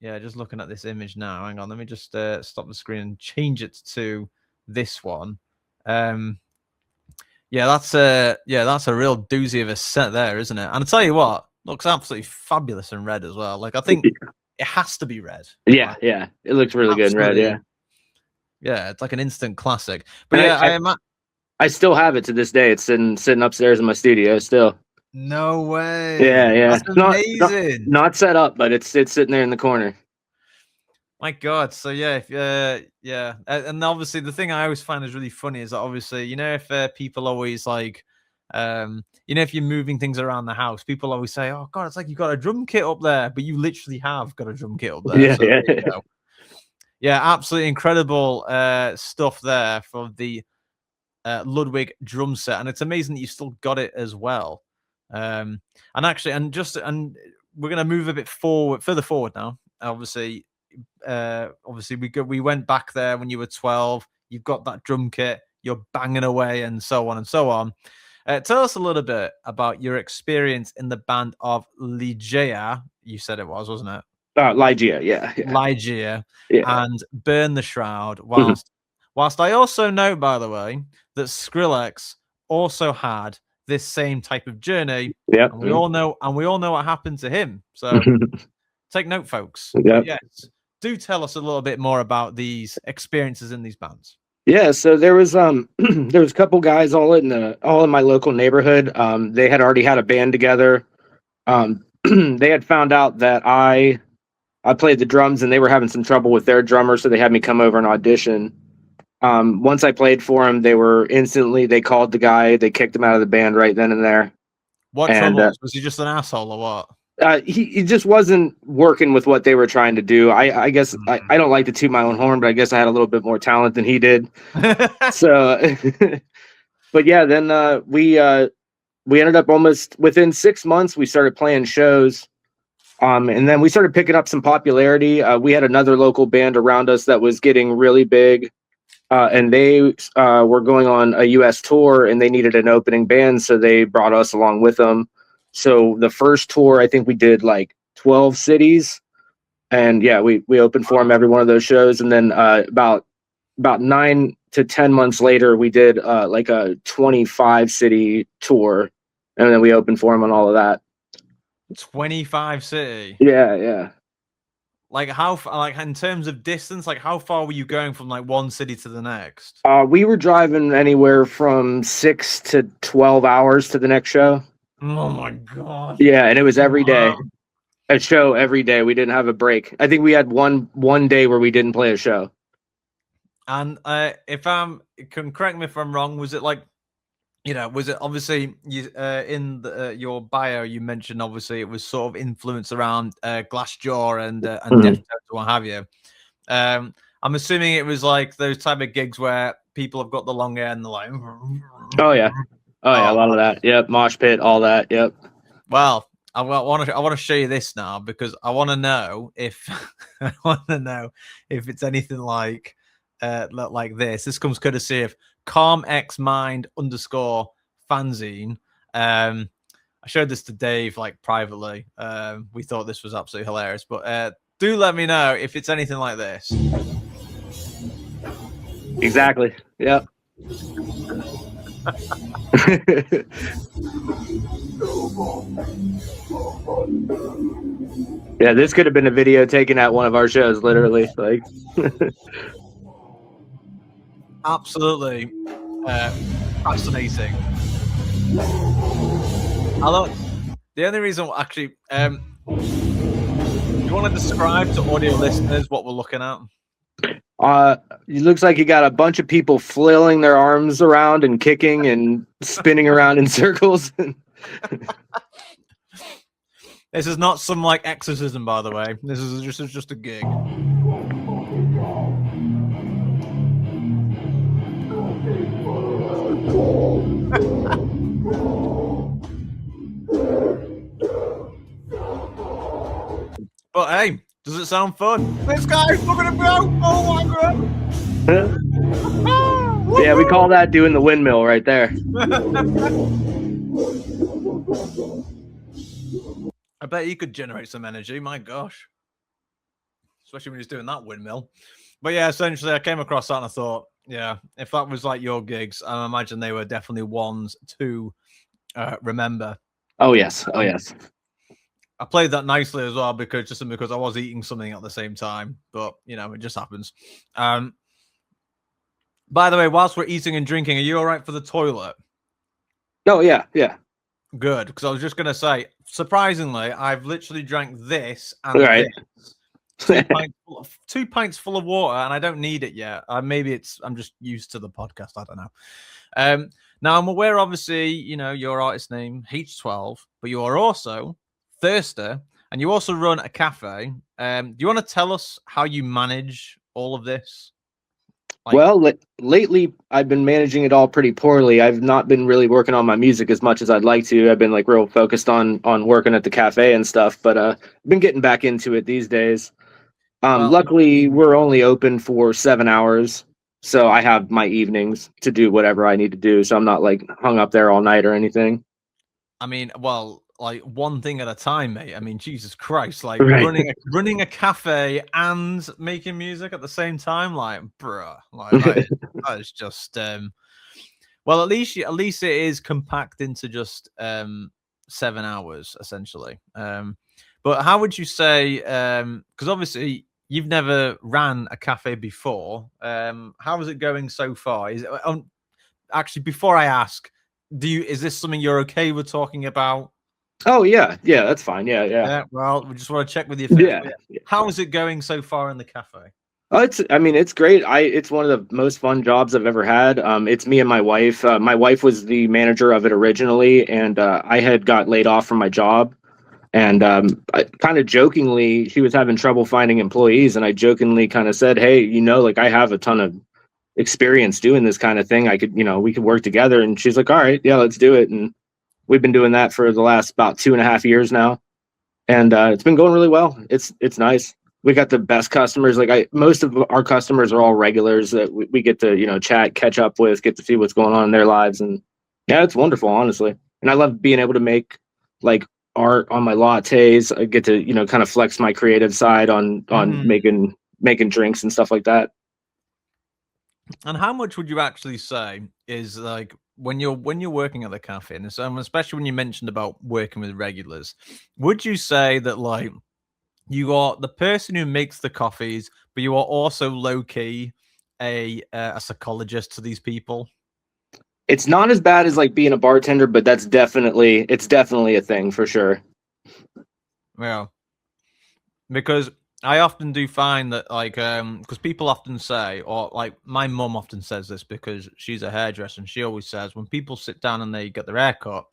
S1: Just looking at this image now. Hang on, let me just stop the screen and change it to this one. That's a real doozy of a set there, isn't it? And I'll tell you what, looks absolutely fabulous in red as well. Like I think it has to be red.
S3: Yeah, yeah, it looks really good in red. Yeah,
S1: yeah, it's like an instant classic. But
S3: I still have it to this day. It's sitting upstairs in my studio still.
S1: No way.
S3: Yeah.
S1: That's amazing.
S3: Not set up, but it's sitting there in the corner.
S1: My God. So yeah, yeah. And obviously the thing I always find is really funny is that obviously, you know, if people always like, you know, if you're moving things around the house, people always say, "Oh God, it's like you got a drum kit up there," but you literally have got a drum kit up there.
S3: Yeah,
S1: so there you go. Yeah, absolutely incredible stuff there for the Ludwig drum set, and it's amazing that you still got it as well. And actually, and we're gonna move a bit further forward now. Obviously, we went back there when you were 12. You've got that drum kit. You're banging away, and so on and so on. Tell us a little bit about your experience in the band of Ligeia. You said it was, wasn't it?
S3: Ligeia, yeah.
S1: Ligeia, and Burn the Shroud. Whilst I also know, by the way, that Skrillex also had this same type of journey.
S3: Yeah,
S1: and we all know what happened to him. So take note, folks.
S3: Yep.
S1: Yes, do tell us a little bit more about these experiences in these bands.
S3: Yeah, so there was there was a couple guys all in my local neighborhood. They had already had a band together. They had found out that I played the drums and they were having some trouble with their drummer, so they had me come over and audition. Once I played for them, they called the guy, they kicked him out of the band right then and there.
S1: What troubles? Was he just an asshole or what?
S3: He just wasn't working with what they were trying to do. I guess I don't like to toot my own horn, but I guess I had a little bit more talent than he did. So, but yeah, then we ended up almost within 6 months, we started playing shows. And then we started picking up some popularity. We had another local band around us that was getting really big. And they were going on a US tour and they needed an opening band. So they brought us along with them. So the first tour, I think we did like 12 cities, and yeah, we opened for them every one of those shows. And then about 9 to 10 months later, we did like a 25 city tour, and then we opened for them on all of that.
S1: 25 city.
S3: Yeah.
S1: Like like in terms of distance, like how far were you going from like one city to the next?
S3: We were driving anywhere from 6 to 12 hours to the next show.
S1: Oh my God.
S3: Yeah, and it was every day. A show every day. We didn't have a break. I think we had one day where we didn't play a show.
S1: And correct me if I'm wrong, was it like, you know, was it obviously in your bio you mentioned obviously it was sort of influenced around Glassjaw and Deftones and what have you. I'm assuming it was like those type of gigs where people have got the long hair and they're like,
S3: oh yeah, a lot of that. Yep, mosh pit, all that. Yep.
S1: Well, I want to show you this now because I want to know if it's anything like this. This comes courtesy of CalmXmind_fanzine. I showed this to Dave like privately. We thought this was absolutely hilarious, but do let me know if it's anything like this.
S3: Exactly. Yep. Yeah, this could have been a video taken at one of our shows, literally. Like,
S1: absolutely fascinating. The only reason, actually, you want to describe to audio listeners what we're looking at?
S3: It looks like you got a bunch of people flailing their arms around and kicking and spinning around in circles.
S1: This is not some like exorcism, by the way. This is just a gig. But hey, does it sound fun? This guy's looking at go! Oh my God!
S3: Yeah, we call that doing the windmill right there.
S1: I bet he could generate some energy. My gosh, especially when he's doing that windmill. But yeah, essentially, I came across that and I thought, yeah, if that was like your gigs, I imagine they were definitely ones to remember.
S3: Oh yes, oh yes.
S1: I played that nicely as well because I was eating something at the same time, but you know, it just happens. By the way, whilst we're eating and drinking, are you all right for the toilet?
S3: Oh yeah, yeah.
S1: Good, because I was just gonna say, surprisingly, I've literally drank this and
S3: Right.
S1: this. 2 pints full of water, and I don't need it yet. Maybe I'm just used to the podcast. I don't know. Now I'm aware, obviously, your artist name H12, but you are also Thirster, and you also run a cafe. Do you want to tell us how you manage all of this?
S3: Well, lately I've been managing it all pretty poorly. I've not been really working on my music as much as I'd like to. I've been like real focused on working at the cafe and stuff, but I've been getting back into it these days. Luckily, we're only open for 7 hours, so I have my evenings to do whatever I need to do. So I'm not like hung up there all night or anything.
S1: I mean, well, like one thing at a time, mate. I mean, Jesus Christ, like
S3: Right.
S1: running a cafe and making music at the same time, like, bruh, like that is just well, at least it is compact into just 7 hours essentially. But how would you say? Because obviously you've never ran a cafe before. How is it going so far? Is it actually, before I ask, is this something you're okay with talking about?
S3: Oh yeah, that's fine. Yeah.
S1: Well, we just want to check with you first.
S3: Yeah.
S1: How is it going so far in the cafe?
S3: Oh, it's great. It's one of the most fun jobs I've ever had. It's me and my wife. My wife was the manager of it originally, and I had got laid off from my job. And I kind of jokingly, she was having trouble finding employees, and I jokingly kind of said, "Hey, like I have a ton of experience doing this kind of thing. I could, we could work together." And she's like, "All right, yeah, let's do it." And we've been doing that for the last about 2.5 years now, and it's been going really well. It's nice. We got the best customers. Like most of our customers are all regulars that we get to, chat, catch up with, get to see what's going on in their lives. And yeah, it's wonderful, honestly. And I love being able to make like art on my lattes. I get to, kind of flex my creative side on making drinks and stuff like that.
S1: And how much would you actually say is like when you're working at the cafe, and especially when you mentioned about working with regulars, would you say that like you are the person who makes the coffees, but you are also low key a psychologist to these people?
S3: It's not as bad as like being a bartender, but it's definitely a thing for sure.
S1: Yeah, because I often do find that like because people often say, or like my mum often says this because she's a hairdresser, and she always says when people sit down and they get their hair cut,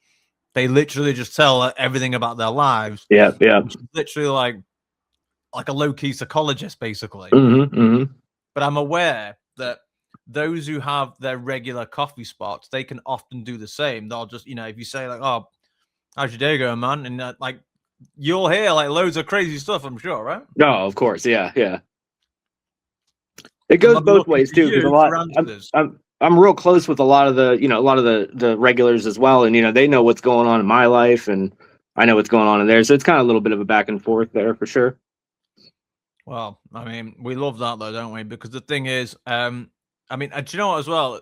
S1: they literally just tell everything about their lives.
S3: Yeah.
S1: She's literally like a low-key psychologist, basically. But I'm aware that those who have their regular coffee spots, they can often do the same. They'll just, if you say like, "Oh, how's your day going, man?" and like you'll hear like loads of crazy stuff, I'm sure, right?
S3: No, of course, yeah. It goes both ways too, because I'm real close with a lot of the regulars as well, and they know what's going on in my life, and I know what's going on in theirs. So it's kind of a little bit of a back and forth there for sure.
S1: Well, I mean, we love that though, don't we? Because the thing is, I mean, do you know what as well?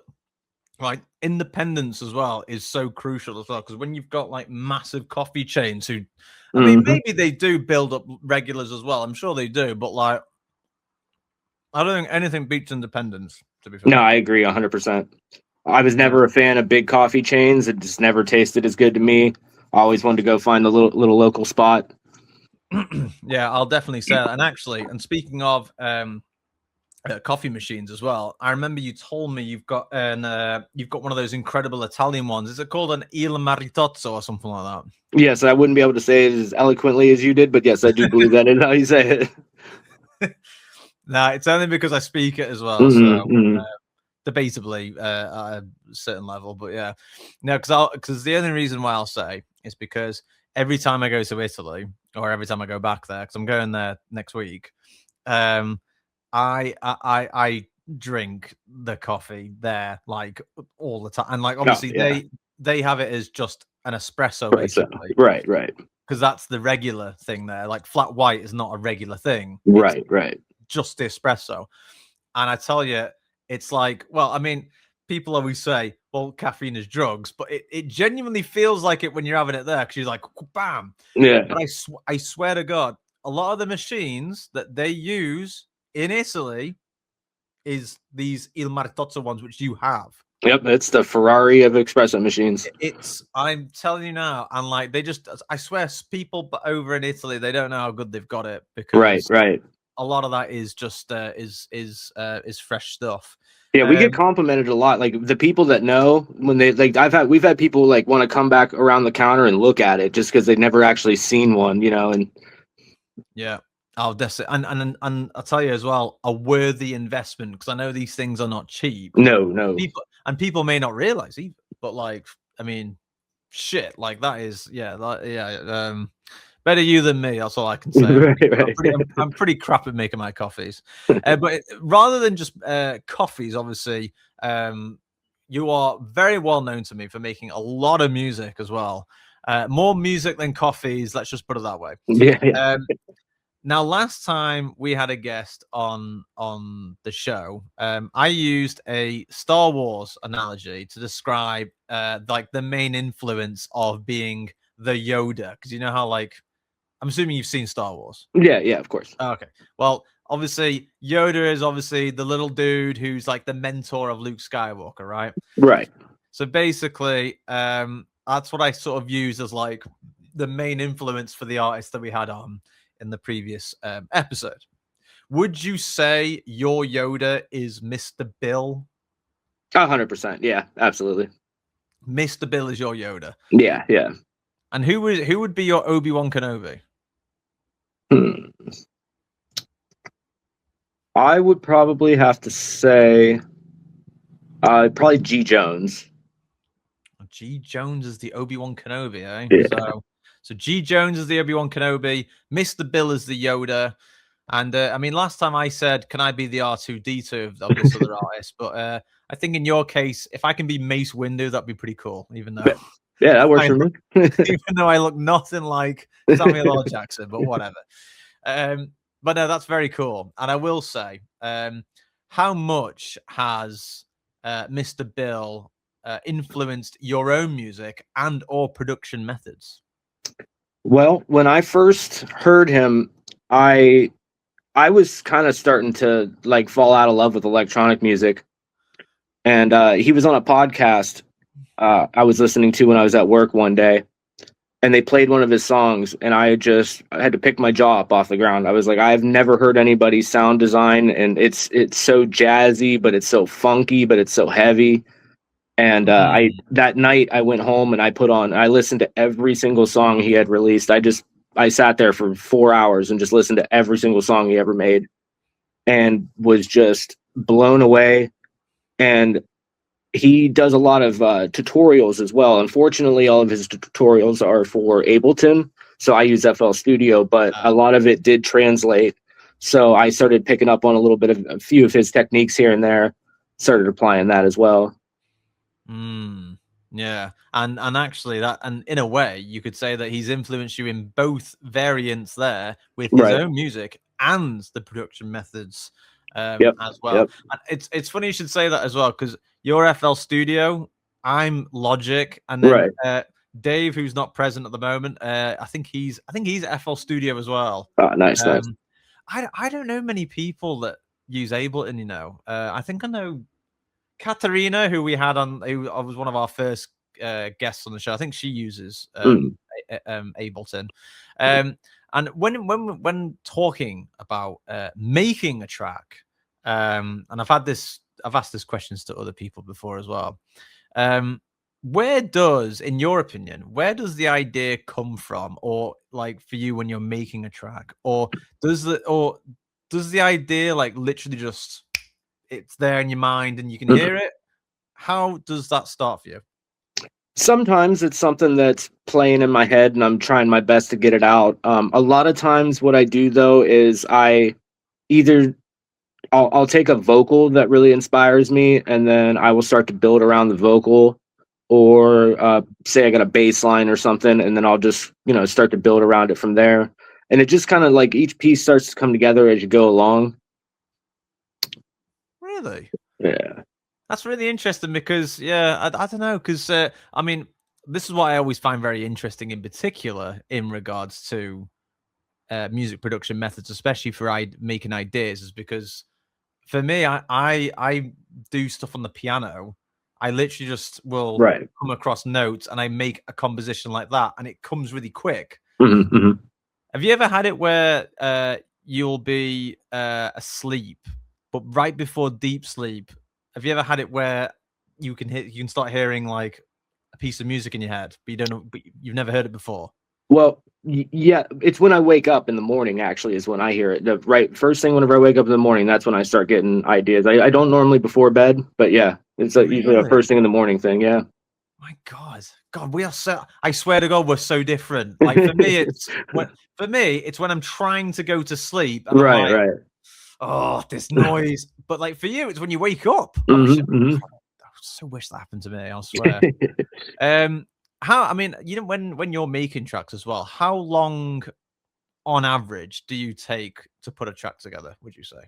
S1: Like independence as well is so crucial as well, because when you've got like massive coffee chains who, I mean, maybe they do build up regulars as well. I'm sure they do, but like, I don't think anything beats independence, to be fair.
S3: No, I agree 100%. I was never a fan of big coffee chains. It just never tasted as good to me. I always wanted to go find a little local spot.
S1: Yeah, I'll definitely say that. And actually, and speaking of coffee machines as well, I remember you told me you've got one of those incredible Italian ones. Is it called an Il Maritozzo or something like that?
S3: Yes, I wouldn't be able to say it as eloquently as you did, but yes, I do believe that is how you say it.
S1: No, it's only because I speak it as well. Debatably at a certain level, but yeah, no, because the only reason why I'll say is because every time I go to Italy, or every time I go back there, because I'm going there next week, I drink the coffee there like all the time, and like obviously they have it as just an espresso, basically,
S3: right,
S1: because that's the regular thing there. Like flat white is not a regular thing,
S3: right,
S1: just the espresso. And I tell you, it's like, well, I mean, people always say, well, caffeine is drugs, but it genuinely feels like it when you're having it there, because you're like, bam.
S3: Yeah.
S1: But I swear to God, a lot of the machines that they use in Italy is these Il Maritozzo ones, which you have.
S3: Yep, it's the Ferrari of espresso machines.
S1: I'm telling you now, and like I swear, people over in Italy, they don't know how good they've got it, because
S3: right.
S1: A lot of that is just is fresh stuff.
S3: Yeah, we get complimented a lot. Like the people that know, when they like, we've had people like want to come back around the counter and look at it just because they've never actually seen one, and
S1: yeah. Oh, that's it. And I'll tell you as well, a worthy investment, because I know these things are not cheap.
S3: No.
S1: People may not realize either, but like, I mean, shit, like that is, better you than me. That's all I can say.
S3: Right.
S1: I'm pretty crap at making my coffees. But rather than just coffees, obviously, you are very well known to me for making a lot of music as well. More music than coffees. Let's just put it that way.
S3: Yeah.
S1: Now, last time we had a guest on the show, I used a Star Wars analogy to describe like the main influence of being the Yoda, because you know how, like, I'm assuming you've seen Star Wars.
S3: Yeah, of course.
S1: Okay. Well, obviously, Yoda is obviously the little dude who's like the mentor of Luke Skywalker, right?
S3: Right.
S1: So basically, that's what I sort of use as like the main influence for the artist that we had on in the previous episode. Would you say your Yoda is Mr. Bill?
S3: 100%. Yeah, absolutely.
S1: Mr. Bill is your Yoda.
S3: Yeah.
S1: And who would be your Obi-Wan Kenobi?
S3: I would probably have to say probably G. Jones.
S1: G. Jones is the Obi-Wan Kenobi, eh?
S3: Yeah.
S1: So G. Jones is the Obi-Wan Kenobi, Mr. Bill is the Yoda, and I mean, last time I said, can I be the R2-D2 of this other artist? But I think in your case, if I can be Mace Windu, that'd be pretty cool, even though...
S3: Yeah, that works for me.
S1: Even though I look nothing like Samuel L. Jackson, but whatever. But no, that's very cool. And I will say, how much has Mr. Bill influenced your own music and or production methods?
S3: Well, when I first heard him, I was kind of starting to like fall out of love with electronic music. And he was on a podcast I was listening to when I was at work one day, and they played one of his songs, and I had to pick my jaw up off the ground. I was like, I've never heard anybody's sound design, and it's so jazzy, but it's so funky, but it's so heavy. And that night I went home and I listened to every single song he had released. I sat there for 4 hours and just listened to every single song he ever made, and was just blown away. And he does a lot of tutorials as well. Unfortunately, all of his tutorials are for Ableton, so I use FL Studio, but a lot of it did translate. So I started picking up on a few of his techniques here and there, started applying that as well.
S1: Yeah, and actually that, and in a way, you could say that he's influenced you in both variants there with his own music and the production methods as well.
S3: Yep.
S1: And it's funny you should say that as well, because you're FL Studio, I'm Logic, and then Dave, who's not present at the moment, I think he's FL Studio as well.
S3: Nice.
S1: I don't know many people that use Ableton, you know. I think I know Katarina, who we had on, who was one of our first guests on the show. I think she uses Ableton. And when talking about making a track, and I've asked this questions to other people before as well. In your opinion, where does the idea come from, or like for you when you're making a track, or does the idea like literally just it's there in your mind and you can hear it? How does that start for you?
S3: Sometimes it's something that's playing in my head and I'm trying my best to get it out. A lot of times what I do though is I'll take a vocal that really inspires me, and then I will start to build around the vocal, or say I got a bass line or something, and then I'll just, start to build around it from there. And it just kind of like each piece starts to come together as you go along.
S1: Really?
S3: Yeah.
S1: That's really interesting because, I don't know, because, I mean, this is what I always find very interesting in particular in regards to music production methods, especially for making ideas, is because For me, I do stuff on the piano. I literally just will come across notes and I make a composition like that, and it comes really quick.
S3: Mm-hmm.
S1: Have you ever had it where you'll be asleep, but right before deep sleep, have you ever had it where you can start hearing like a piece of music in your head, but you don't know, but you've never heard it before?
S3: Well, yeah, it's when I wake up in the morning, actually, is when I hear it. The first thing whenever I wake up in the morning, that's when I start getting ideas. I don't normally before bed, but yeah, it's usually a first thing in the morning thing, yeah.
S1: My God, we are so, I swear to God, we're so different. Like for me, it's when I'm trying to go to sleep. And I'm like, oh, this noise. But like for you, it's when you wake up. I so wish that happened to me, I swear. I mean, you know, when you're making tracks as well, how long on average do you take to put a track together, would you say?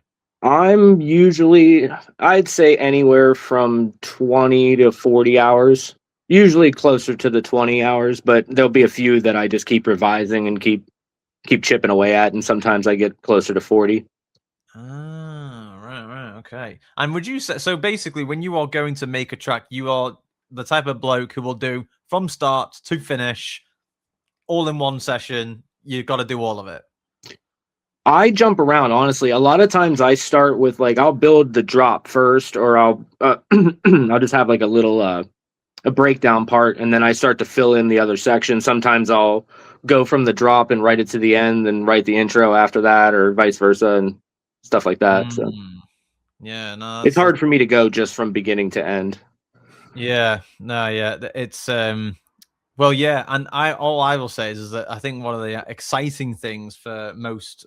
S3: I'm usually, I'd say anywhere from 20 to 40 hours, usually closer to the 20 hours, but there'll be a few that I just keep revising and keep chipping away at, and sometimes I get closer to 40.
S1: Ah, right, okay. And would you say, so basically when you are going to make a track, you are the type of bloke who will do from start to finish all in one session? You've got to do all of it.
S3: I jump around, honestly. A lot of times I start with like, I'll build the drop first, or I'll I'll just have like a little a breakdown part, and then I start to fill in the other section. Sometimes I'll go from the drop and write it to the end and write the intro after that, or vice versa, and stuff like that. So
S1: yeah, no,
S3: it's hard for me to go just from beginning to end.
S1: Yeah, no, yeah, it's well, yeah, and all I will say is that I think one of the exciting things for most,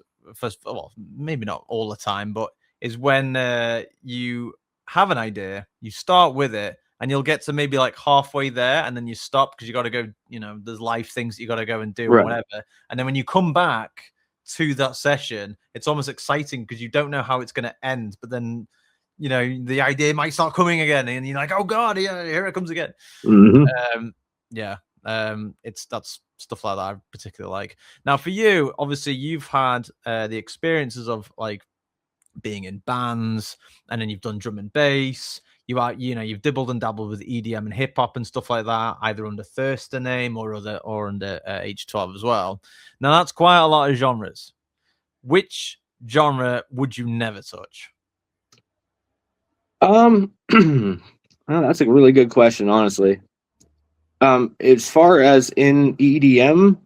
S1: well, maybe not all the time, but is when you have an idea, you start with it, and you'll get to maybe like halfway there, and then you stop because you got to go, you know, there's life things that you got to go and do or whatever, and then when you come back to that session, it's almost exciting because you don't know how it's going to end, but then, you know, the idea might start coming again, and you're like, oh God, yeah, here it comes again. Yeah. That's stuff like that I particularly like. Now for you, obviously you've had the experiences of like being in bands, and then you've done drum and bass. You've dibbled and dabbled with EDM and hip hop and stuff like that, either under Thirster name or under H12 as well. Now that's quite a lot of genres. Which genre would you never touch?
S3: Well, that's a really good question, honestly. As far as in EDM,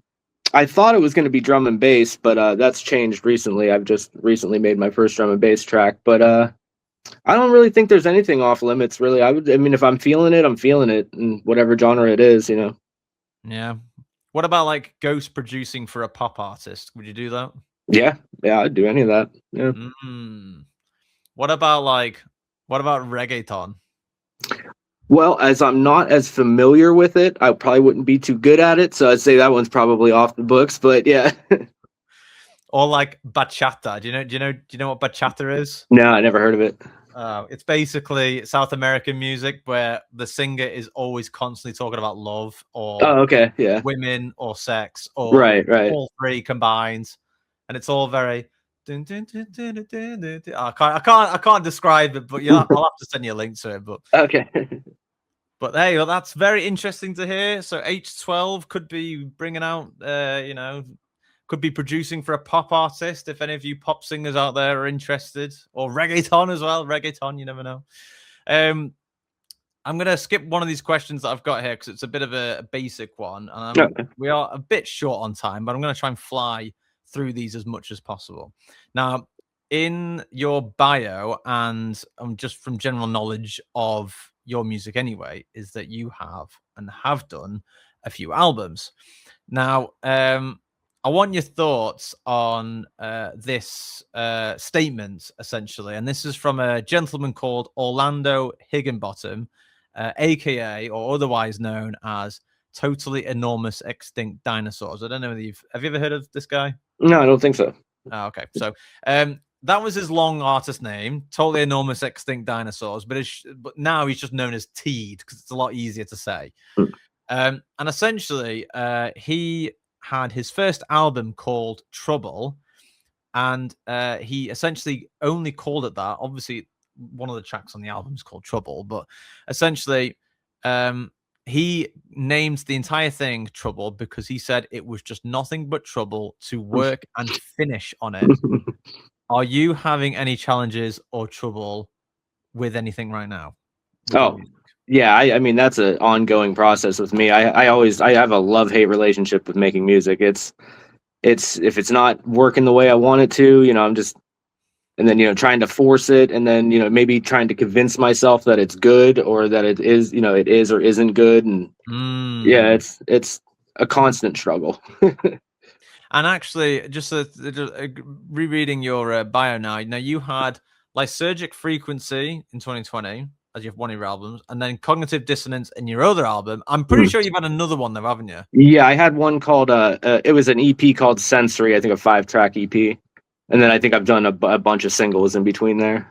S3: I thought it was going to be drum and bass, but that's changed recently. I've just recently made my first drum and bass track, but I don't really think there's anything off limits, really. I mean, if I'm feeling it, I'm feeling it, in whatever genre it is, you know.
S1: Yeah. What about like ghost producing for a pop artist? Would you do that?
S3: Yeah, I'd do any of that. Yeah.
S1: What about reggaeton?
S3: Well, as I'm not as familiar with it, I probably wouldn't be too good at it, so I'd say that one's probably off the books. But yeah.
S1: Or like bachata. Do you know what bachata is?
S3: No, I never heard of it.
S1: It's basically South American music where the singer is always constantly talking about love or women or sex or
S3: right.
S1: all three combined, and it's all very. I can't describe it, but yeah, I'll have to send you a link to it. But
S3: okay.
S1: But hey, well, that's very interesting to hear. So H12 could be bringing out, could be producing for a pop artist. If any of you pop singers out there are interested, or reggaeton as well. Reggaeton, you never know. I'm going to skip one of these questions that I've got here because it's a bit of a basic one. We are a bit short on time, but I'm going to try and fly through these as much as possible. Now, in your bio and just from general knowledge of your music anyway, is that you have done a few albums. Now, I want your thoughts on this statement, essentially. And this is from a gentleman called Orlando Higginbottom, aka or otherwise known as Totally Enormous Extinct Dinosaurs. I don't know whether have you ever heard of this guy?
S3: No, I don't think so.
S1: Oh, okay. So that was his long artist name, Totally Enormous Extinct Dinosaurs, but now he's just known as Teed because it's a lot easier to say. And essentially, he had his first album called Trouble, and he essentially only called it that. Obviously, one of the tracks on the album is called Trouble, but essentially, he named the entire thing Trouble because he said it was just nothing but trouble to work and finish on it. Are you having any challenges or trouble with anything right now?
S3: Oh, yeah. I mean, that's an ongoing process with me. I have a love-hate relationship with making music. It's if it's not working the way I want it to, I'm just, and then, trying to force it, and then, maybe trying to convince myself that it's good or that it is, it is or isn't good. And yeah, it's a constant struggle.
S1: And actually, just rereading your bio now, you had Lysergic Frequency in 2020 as you have one of your albums, and then Cognitive Dissonance in your other album. I'm pretty sure you've had another one though, haven't you?
S3: Yeah, I had one called it was an EP called Sensory, I think a 5-track EP, and then I think I've done a bunch of singles in between there.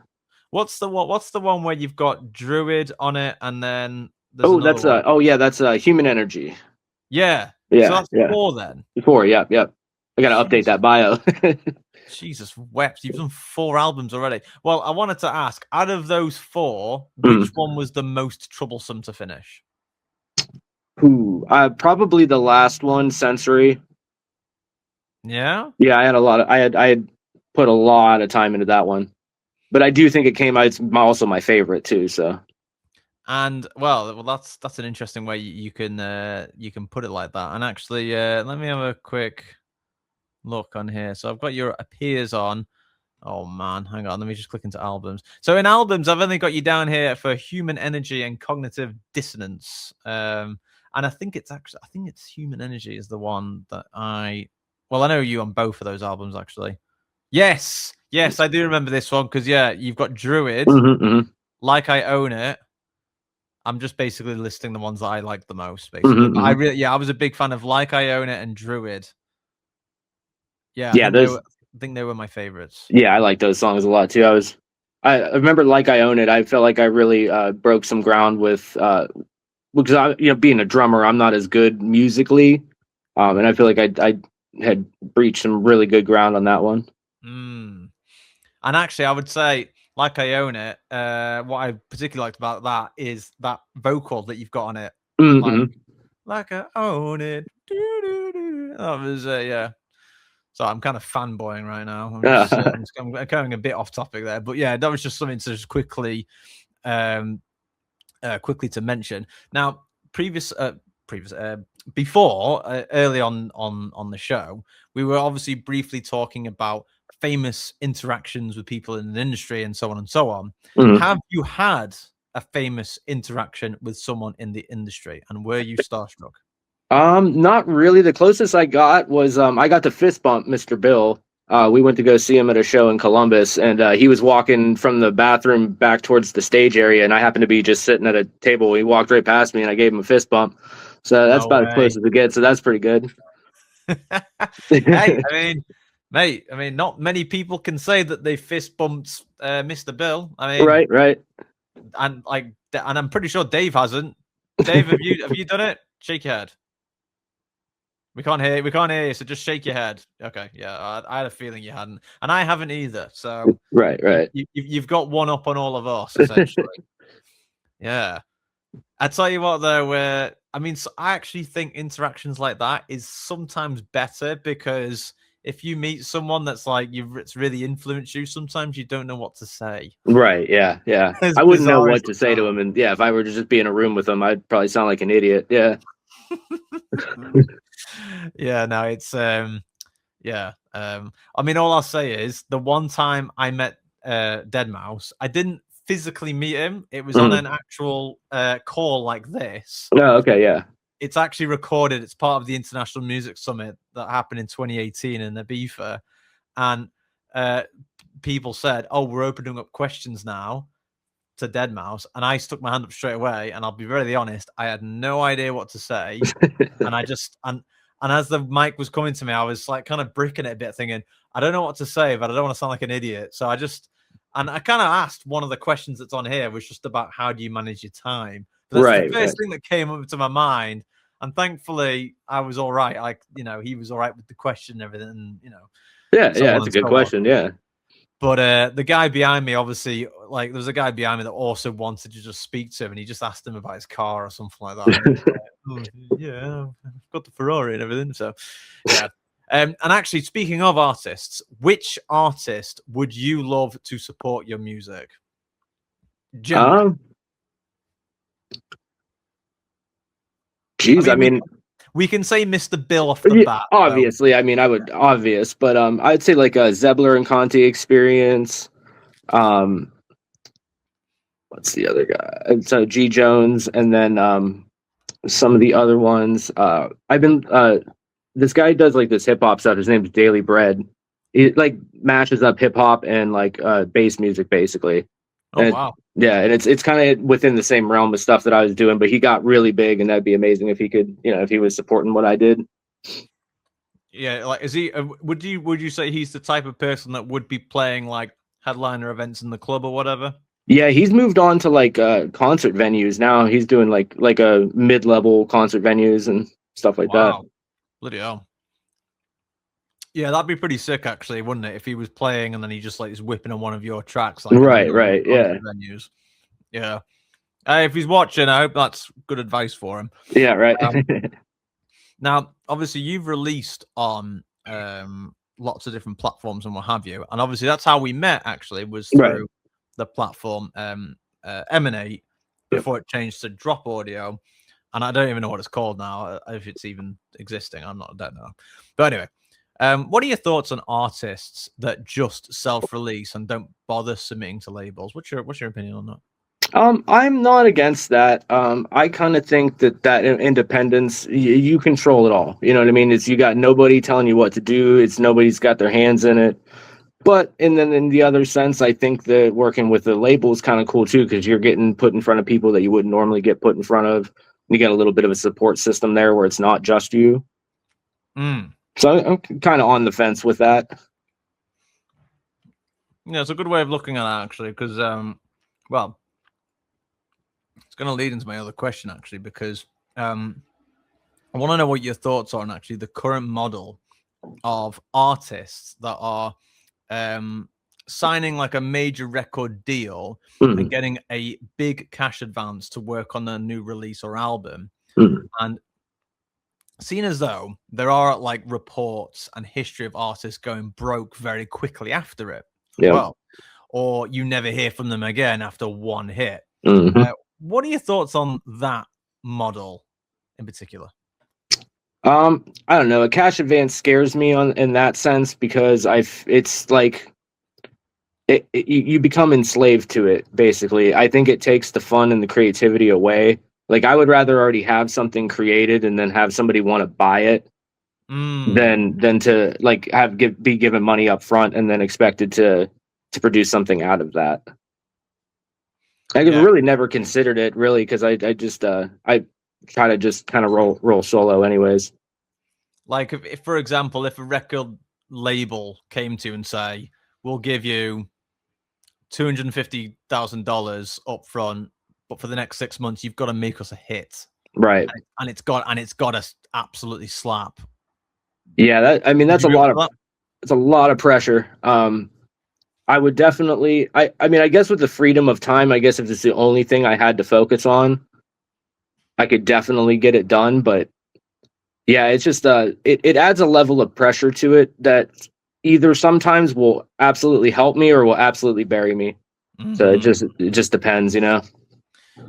S1: What's the one where you've got Druid on it, and then
S3: that's Human Energy.
S1: Yeah.
S3: Yeah.
S1: So that's 4 then.
S3: 4, yep. I gotta update that bio.
S1: Jesus wept. You've done 4 albums already. Well, I wanted to ask, out of those 4, which one was the most troublesome to finish?
S3: Probably the last one, Sensory.
S1: Yeah?
S3: Yeah, I had put a lot of time into that one. But I do think it came out, it's also my favorite too, so.
S1: And well, that's an interesting way you can put it like that. And actually, let me have a quick look on here. So I've got your appears on. Oh man, hang on. Let me just click into albums. So in albums, I've only got you down here for Human Energy and Cognitive Dissonance. And I think it's Human Energy is the one that I know you on both of those albums actually. Yes, I do remember this one because you've got Druid, Like I Own It. I'm just basically listing the ones that I like the most, basically. But I was a big fan of Like I Own It and Druid. Yeah, I think they were my favorites. Yeah,
S3: I like those songs a lot too. I remember Like I Own It. I felt like I really broke some ground with because being a drummer, I'm not as good musically, and I feel like I had breached some really good ground on that one.
S1: And actually, I would say Like I Own It. What I particularly liked about that is that vocal that you've got on it. Like I Own It. That was So I'm kind of fanboying right now. I'm going a bit off topic there, but yeah, that was just something to just quickly to mention. Now, before early on the show, we were obviously briefly talking about famous interactions with people in the industry and so on and so on. Have you had a famous interaction with someone in the industry, and were you starstruck?
S3: Not really. The closest I got was I got to fist bump Mr. Bill. We went to go see him at a show in Columbus, and he was walking from the bathroom back towards the stage area, and I happened to be just sitting at a table. He walked right past me, and I gave him a fist bump. So that's about as close as it gets. So that's pretty good.
S1: Hey, mate, not many people can say that they fist bumped Mr. Bill.
S3: Right.
S1: And I'm pretty sure Dave hasn't. Dave, have you done it? Shake your head. We can't hear you, so just shake your head. Okay, yeah, I had a feeling you hadn't, and I haven't either. So
S3: right.
S1: You've got one up on all of us, essentially. Yeah, I tell you what, though, I actually think interactions like that is sometimes better because if you meet someone that's it's really influenced you, sometimes you don't know what to say.
S3: Right? Yeah. I wouldn't know what to say to him, and if I were to just be in a room with him, I'd probably sound like an idiot. Yeah.
S1: Yeah, no, it's all I'll say is the one time I met Deadmau5, I didn't physically meet him. It was on an actual call like this.
S3: Oh, okay, yeah.
S1: It's actually recorded. It's part of the International Music Summit that happened in 2018 in Ibiza, and people said, "Oh, we're opening up questions now to Deadmau5," and I stuck my hand up straight away. And I'll be really honest, I had no idea what to say, and I just and as the mic was coming to me, I was kind of bricking it a bit, thinking, I don't know what to say, but I don't want to sound like an idiot. So I kind of asked one of the questions that's on here was just about how do you manage your time. But that's the first thing that came up to my mind, and thankfully I was all right. He was all right with the question and everything, and
S3: Yeah,
S1: so
S3: yeah,
S1: on
S3: that's a
S1: and
S3: good
S1: so on.
S3: question. Yeah.
S1: But the guy behind me, obviously, like there was a guy behind me that also wanted to just speak to him, and he just asked him about his car or something like that. And he was like, oh, yeah, I've got the Ferrari and everything. So, yeah. And actually, speaking of artists, which artist would you love to support your music? Generally.
S3: Geez, I mean,
S1: we can say Mr. Bill off the bat.
S3: Obviously, I mean, I would obvious, but I'd say like a Zebler and Conti experience. What's the other guy? So G Jones, and then some of the other ones. I've been this guy does like this hip hop stuff. His name's Daily Bread. He like mashes up hip hop and like bass music basically.
S1: Oh, wow.
S3: Yeah, and it's kind of within the same realm of stuff that I was doing, but he got really big, and that'd be amazing if he could, if he was supporting what I did.
S1: Yeah, like is he? Would you say he's the type of person that would be playing like headliner events in the club or whatever?
S3: Yeah, he's moved on to like concert venues now. He's doing like a mid-level concert venues and stuff like that.
S1: Bloody hell. Yeah, that'd be pretty sick, actually, wouldn't it? If he was playing and then he just like is whipping on one of your tracks, like
S3: right, yeah,
S1: venues. Yeah. If he's watching, I hope that's good advice for him.
S3: Yeah, right.
S1: Now, obviously, you've released on lots of different platforms and what have you, and obviously that's how we met. Actually, was through the platform Emanate before it changed to Drop Audio, and I don't even know what it's called now, if it's even existing. I don't know. But anyway. What are your thoughts on artists that just self-release and don't bother submitting to labels? What's your opinion on that?
S3: I'm not against that. I kind of think that independence, you control it all. You know what I mean? You got nobody telling you what to do. Nobody's got their hands in it. But and then in the other sense, I think that working with the label is kind of cool too, because you're getting put in front of people that you wouldn't normally get put in front of. You get a little bit of a support system there where it's not just you. So I'm kind of on the fence with that.
S1: Yeah, it's a good way of looking at it, actually, because, well, it's going to lead into my other question, actually, because I want to know what your thoughts are on, actually, the current model of artists that are signing like a major record deal and getting a big cash advance to work on a new release or album. And seen as though there are like reports and history of artists going broke very quickly after it as well, or you never hear from them again after one hit. What are your thoughts on that model in particular?
S3: I don't know. A cash advance scares me in that sense because it's like you become enslaved to it. Basically, I think it takes the fun and the creativity away. Like I would rather already have something created and then have somebody want to buy it than to like be given money up front and then expected to produce something out of that. I really never considered it really because I try to just kind of roll solo anyways.
S1: Like if for example, if a record label came to you and say, we'll give you $250,000 up front, but for the next 6 months, you've got to make us a hit,
S3: right?
S1: And it's got to absolutely slap.
S3: Yeah, that's a lot of pressure. I would definitely. I mean, I guess with the freedom of time, I guess if it's the only thing I had to focus on, I could definitely get it done. But yeah, it's just it adds a level of pressure to it that either sometimes will absolutely help me or will absolutely bury me. So it just depends, you know.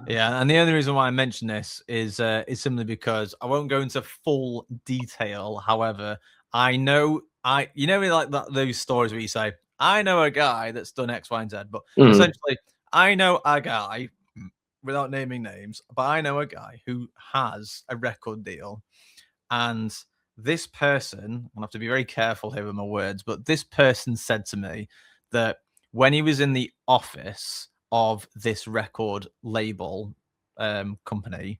S1: Yeah, and the only reason why I mention this is simply because I won't go into full detail. However, I know like those stories where you say, I know a guy that's done X, Y, and Z, but essentially I know a guy, without naming names, but I know a guy who has a record deal, and this person, I'll have to be very careful here with my words, but this person said to me that when he was in the office of this record label company,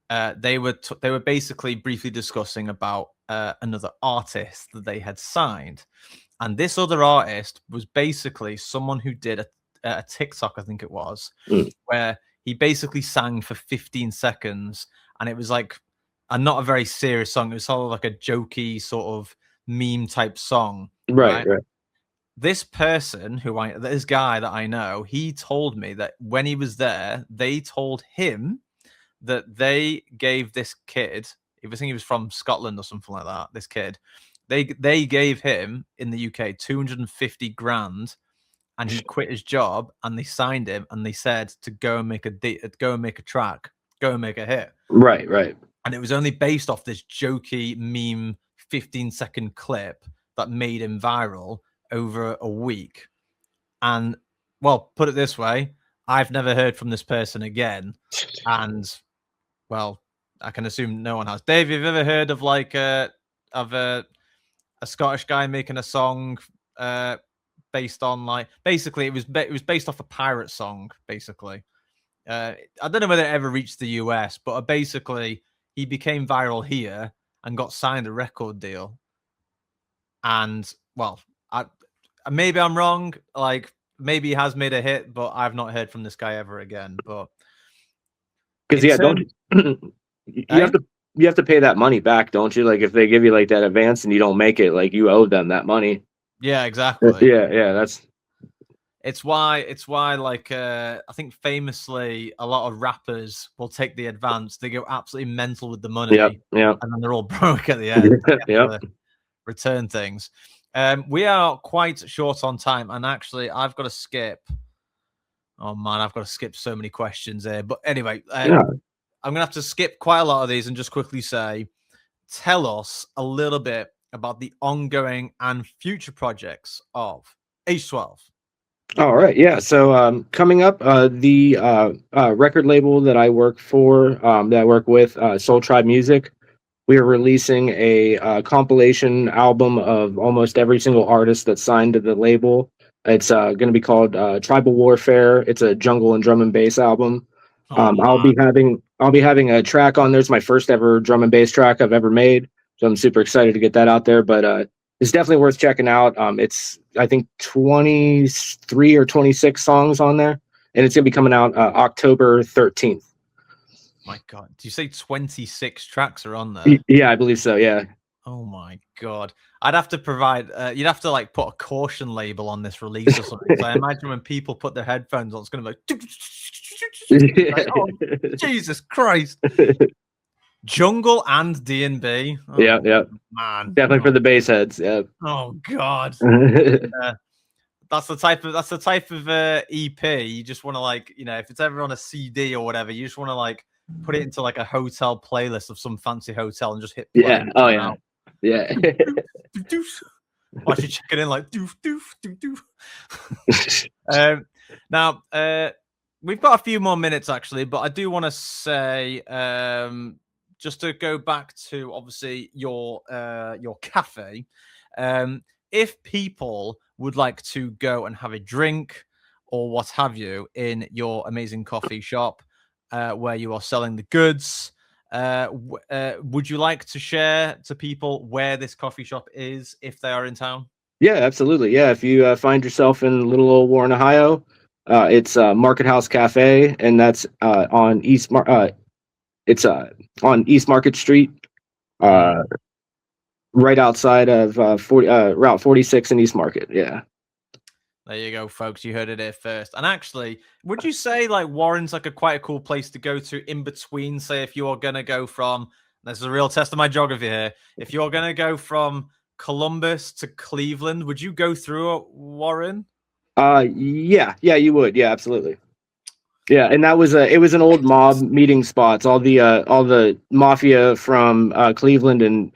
S1: they were basically briefly discussing about another artist that they had signed, and this other artist was basically someone who did a TikTok, I think it was, where he basically sang for 15 seconds, and it was like not a very serious song. It was sort of like a jokey sort of meme type song,
S3: Right.
S1: This person this guy that I know, he told me that when he was there, they told him that they gave this kid, I think he was from Scotland or something like that, this kid, they gave him in the UK 250 grand, and he quit his job, and they signed him, and they said to go and make a track, go and make a hit.
S3: Right.
S1: And it was only based off this jokey meme 15-second clip that made him viral over a week. And, well, put it this way, I've never heard from this person again. And, well, I can assume no one has. Dave, have you ever heard of like a Scottish guy making a song based on, like, basically it was based off a pirate song, basically. I don't know whether it ever reached the US, but basically he became viral here and got signed a record deal. And, well, maybe I'm wrong. Like, maybe he has made a hit, but I've not heard from this guy ever again. But
S3: because you have to pay that money back, don't you? Like, if they give you like that advance and you don't make it, like, you owe them that money.
S1: Yeah, exactly.
S3: Yeah.
S1: It's why like I think famously a lot of rappers will take the advance. They go absolutely mental with the money.
S3: Yeah.
S1: And then they're all broke at the end.
S3: Yeah.
S1: Return things. We are quite short on time, and actually I've got to skip. Oh man, I've got to skip so many questions here. But anyway, I'm gonna have to skip quite a lot of these and just quickly say, tell us a little bit about the ongoing and future projects of H12.
S3: All right. Yeah. So coming up, the record label that I work for, that I work with, Soul Tribe Music, we are releasing a compilation album of almost every single artist that's signed to the label. It's going to be called Tribal Warfare. It's a jungle and drum and bass album. I'll be having a track on there. It's my first ever drum and bass track I've ever made, so I'm super excited to get that out there. But it's definitely worth checking out. It's, I think, 23 or 26 songs on there, and it's gonna be coming out October 13th.
S1: My God, did you say 26 tracks are on there?
S3: Yeah, I believe so. Yeah.
S1: Oh my God, I'd have to provide. You'd have to like put a caution label on this release or something. I imagine when people put their headphones on, it's gonna be like, oh, Jesus Christ. Jungle and D&B. Oh,
S3: yeah,
S1: man,
S3: definitely for the bass heads. Yeah.
S1: Oh God. That's the type of EP you just want to, like, you know, if it's ever on a CD or whatever, you just want to like put it into like a hotel playlist of some fancy hotel and just hit play.
S3: Yeah. Oh yeah. Out. Yeah.
S1: Watch you check it in like doof doof doof doof. Now we've got a few more minutes actually, but I do want to say just to go back to obviously your cafe. If people would like to go and have a drink or what have you in your amazing coffee shop where you are selling the goods, would you like to share to people where this coffee shop is if they are in town?
S3: Yeah, absolutely. Yeah, if you find yourself in little old Warren, Ohio, it's Market House Cafe, and that's on East Market Street, right outside of Route 46 in East Market. Yeah.
S1: There you go, folks. You heard it here first. And actually, would you say like Warren's like quite a cool place to go to in between? Say, if you're gonna go from, this is a real test of my geography here. If you're gonna go from Columbus to Cleveland, would you go through Warren?
S3: Yeah, you would. Yeah, absolutely. Yeah, and that was it was an old mob meeting spots. All the mafia from Cleveland and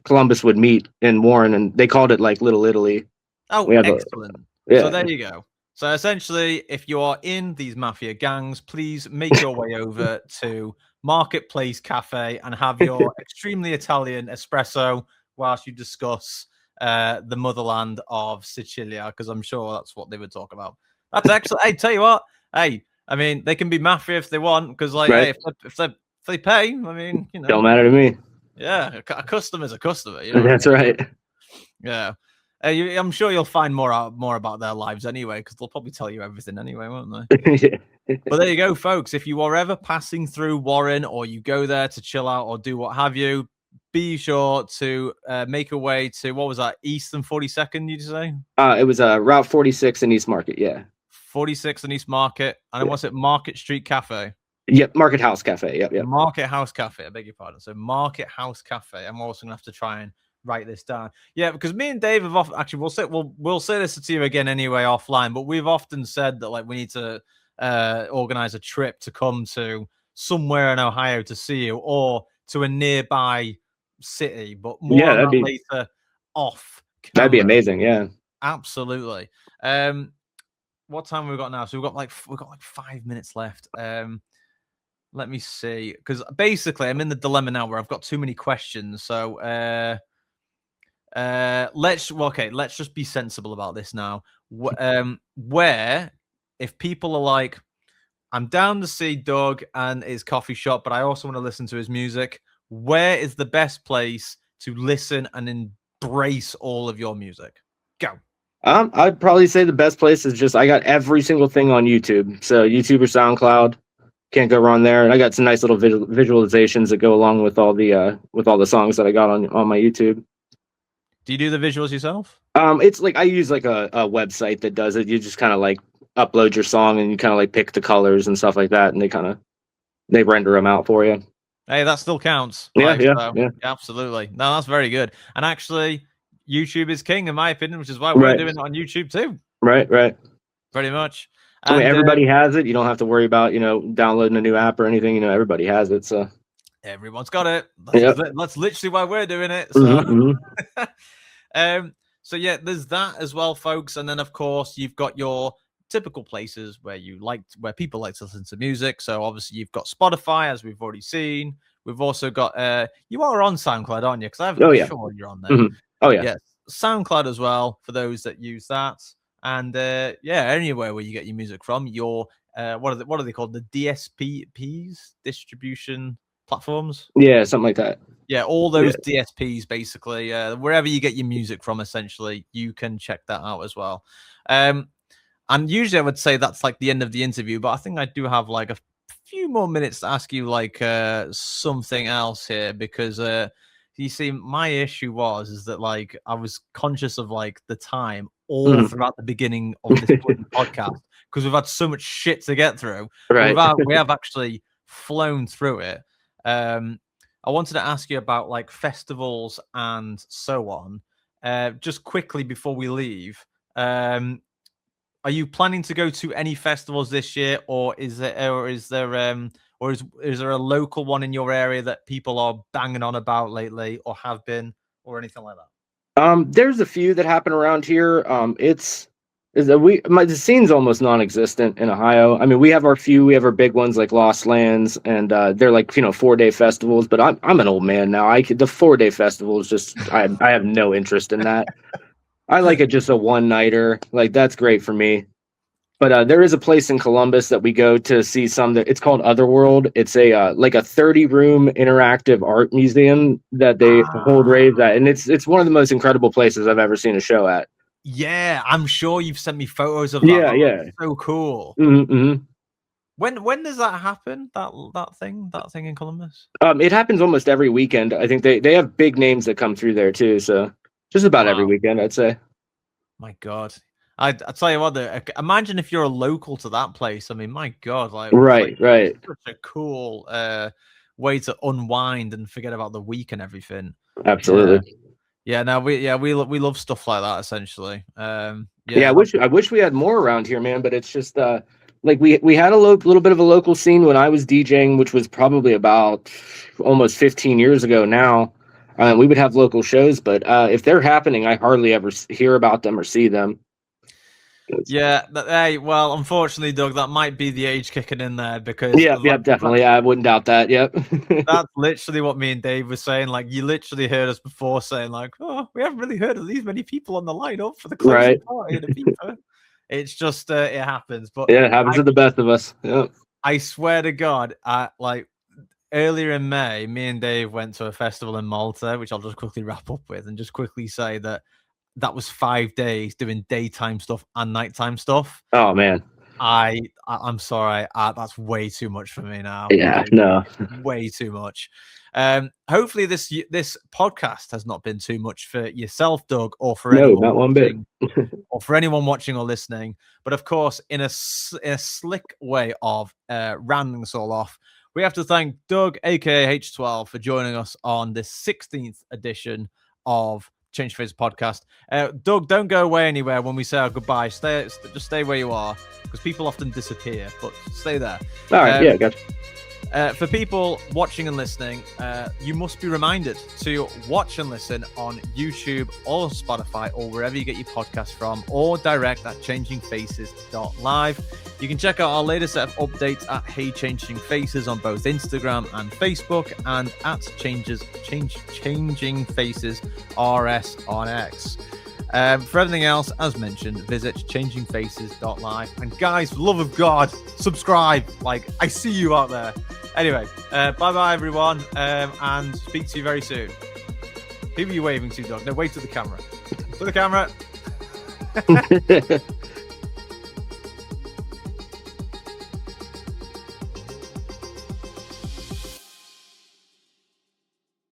S3: Columbus would meet in Warren, and they called it like Little Italy.
S1: Oh, excellent. So there you go. So essentially, if you are in these mafia gangs, please make your way over to Marketplace Cafe and have your extremely Italian espresso whilst you discuss the motherland of Sicilia, because I'm sure that's what they would talk about. That's excellent. Hey, tell you what. Hey, I mean, they can be mafia if they want, because like, right. Hey, if they pay, I mean, you know,
S3: don't matter to me.
S1: Yeah, a customer's a customer. You know?
S3: That's right.
S1: Yeah. I'm sure you'll find more about their lives anyway, because they'll probably tell you everything anyway, won't they? Yeah. But there you go, folks. If you are ever passing through Warren or you go there to chill out or do what have you, be sure to make a way to, what was that, Eastern 42nd, you'd say?
S3: It was Route 46 in East Market, yeah.
S1: 46 in East Market, and then what's it, Market Street Cafe?
S3: Yep, Market House Cafe, yep.
S1: Market House Cafe, I beg your pardon. So Market House Cafe. I'm also going to have to try and write this down. Yeah, because me and Dave have actually, we'll say this to you again anyway offline, but we've often said that like we need to organize a trip to come to somewhere in Ohio to see you, or to a nearby city, but more on that later off camera.
S3: That'd be amazing, yeah.
S1: Absolutely. What time have we got now? So we've got like 5 minutes left. Let me see, because basically I'm in the dilemma now where I've got too many questions. So let's just be sensible about this now. Where, if people are like, I'm down to see Doug and his coffee shop, but I also want to listen to his music, where is the best place to listen and embrace all of your music? Go.
S3: I'd probably say the best place is just, I got every single thing on YouTube. So YouTube or SoundCloud, can't go wrong there. And I got some nice little visualizations that go along with all the songs that I got on my YouTube.
S1: Do you do the visuals yourself?
S3: It's like I use like a website that does it. You just kind of like upload your song and you kind of like pick the colors and stuff like that, and they render them out for you.
S1: Hey, that still counts.
S3: Yeah,
S1: right?
S3: yeah,
S1: Absolutely. No, that's very good. And actually, YouTube is king, in my opinion, which is why we're doing it on YouTube too.
S3: Right.
S1: Pretty much.
S3: And everybody has it. You don't have to worry about, downloading a new app or anything. Everybody has it. So
S1: everyone's got it. That's literally why we're doing it. So. So yeah, there's that as well, folks. And then of course you've got your typical places where people like to listen to music. So obviously you've got Spotify, as we've already seen. We've also got you are on SoundCloud, aren't you? Because I'm sure you're on there.
S3: Mm-hmm. Oh yeah.
S1: Yes, SoundCloud as well for those that use that. And anywhere where you get your music from, your what are they called? The DSPs, distribution platforms.
S3: Yeah, something like that.
S1: Yeah, all those DSPs basically. Wherever you get your music from, essentially, you can check that out as well. And usually I would say that's like the end of the interview, but I think I do have like a few more minutes to ask you like something else here, because you see, my issue is that like I was conscious of like the time all throughout the beginning of this podcast, because we've had so much shit to get through.
S3: Right.
S1: We have actually flown through it. I wanted to ask you about like festivals and so on. Just quickly before we leave, are you planning to go to any festivals this year, or is there a local one in your area that people are banging on about lately, or have been, or anything like that?
S3: There's a few that happen around here. The scene's almost non-existent in Ohio. I mean, we have our big ones like Lost Lands, and they're like 4-day festivals. But I'm an old man now. The 4-day festival is just I have no interest in that. I like it just a one-nighter. Like, that's great for me. But there is a place in Columbus that we go to see it's called Otherworld. It's a like a 30-room interactive art museum that they hold raves at, and it's one of the most incredible places I've ever seen a show at.
S1: Yeah, I'm sure you've sent me photos of that.
S3: Yeah.
S1: So cool.
S3: Mm-hmm.
S1: When does that happen? That thing in Columbus?
S3: It happens almost every weekend. I think they have big names that come through there too. So just about every weekend, I'd say.
S1: My God. I tell you what, imagine if you're a local to that place. I mean, my God, like
S3: right.
S1: Such a cool way to unwind and forget about the week and everything.
S3: Absolutely.
S1: Yeah, no, we love stuff like that essentially.
S3: I wish we had more around here, man. But it's just like we had a little bit of a local scene when I was DJing, which was probably about almost 15 years ago now. We would have local shows, but if they're happening, I hardly ever hear about them or see them.
S1: Yeah, well, unfortunately, Doug, that might be the age kicking in there, because
S3: definitely. I wouldn't doubt that. Yep.
S1: That's literally what me and Dave were saying. Like, you literally heard us before saying, like, "Oh, we haven't really heard of these many people on the lineup for the closing party of the FIFA." It's just it happens, but
S3: it happens to the best of us. Yep.
S1: I swear to God, like earlier in May, me and Dave went to a festival in Malta, which I'll just quickly wrap up with, and just quickly say that was 5 days doing daytime stuff and nighttime stuff.
S3: Oh man.
S1: I'm sorry. That's way too much for me now.
S3: Yeah,
S1: like,
S3: no.
S1: Way too much. Hopefully this podcast has not been too much for yourself, Doug, or for
S3: No,
S1: anyone
S3: not one bit.
S1: or for anyone watching or listening. But of course, in a slick way of rounding this all off, we have to thank Doug, aka H12, for joining us on this 16th edition of Change Faces podcast. Doug, don't go away anywhere when we say our goodbye. Just stay where you are, because people often disappear, but stay there.
S3: All right, yeah, gotcha.
S1: For people watching and listening, you must be reminded to watch and listen on YouTube or Spotify or wherever you get your podcast from, or direct at changingfaces.live. You can check out our latest set of updates at Hey Changing Faces on both Instagram and Facebook, and at Changing Faces RS on X. For everything else, as mentioned, visit changingfaces.live. And guys, for the love of God, subscribe. Like, I see you out there. Anyway, bye-bye, everyone, and speak to you very soon. Who are you waving to, Doug? No, wave to the camera. To the camera.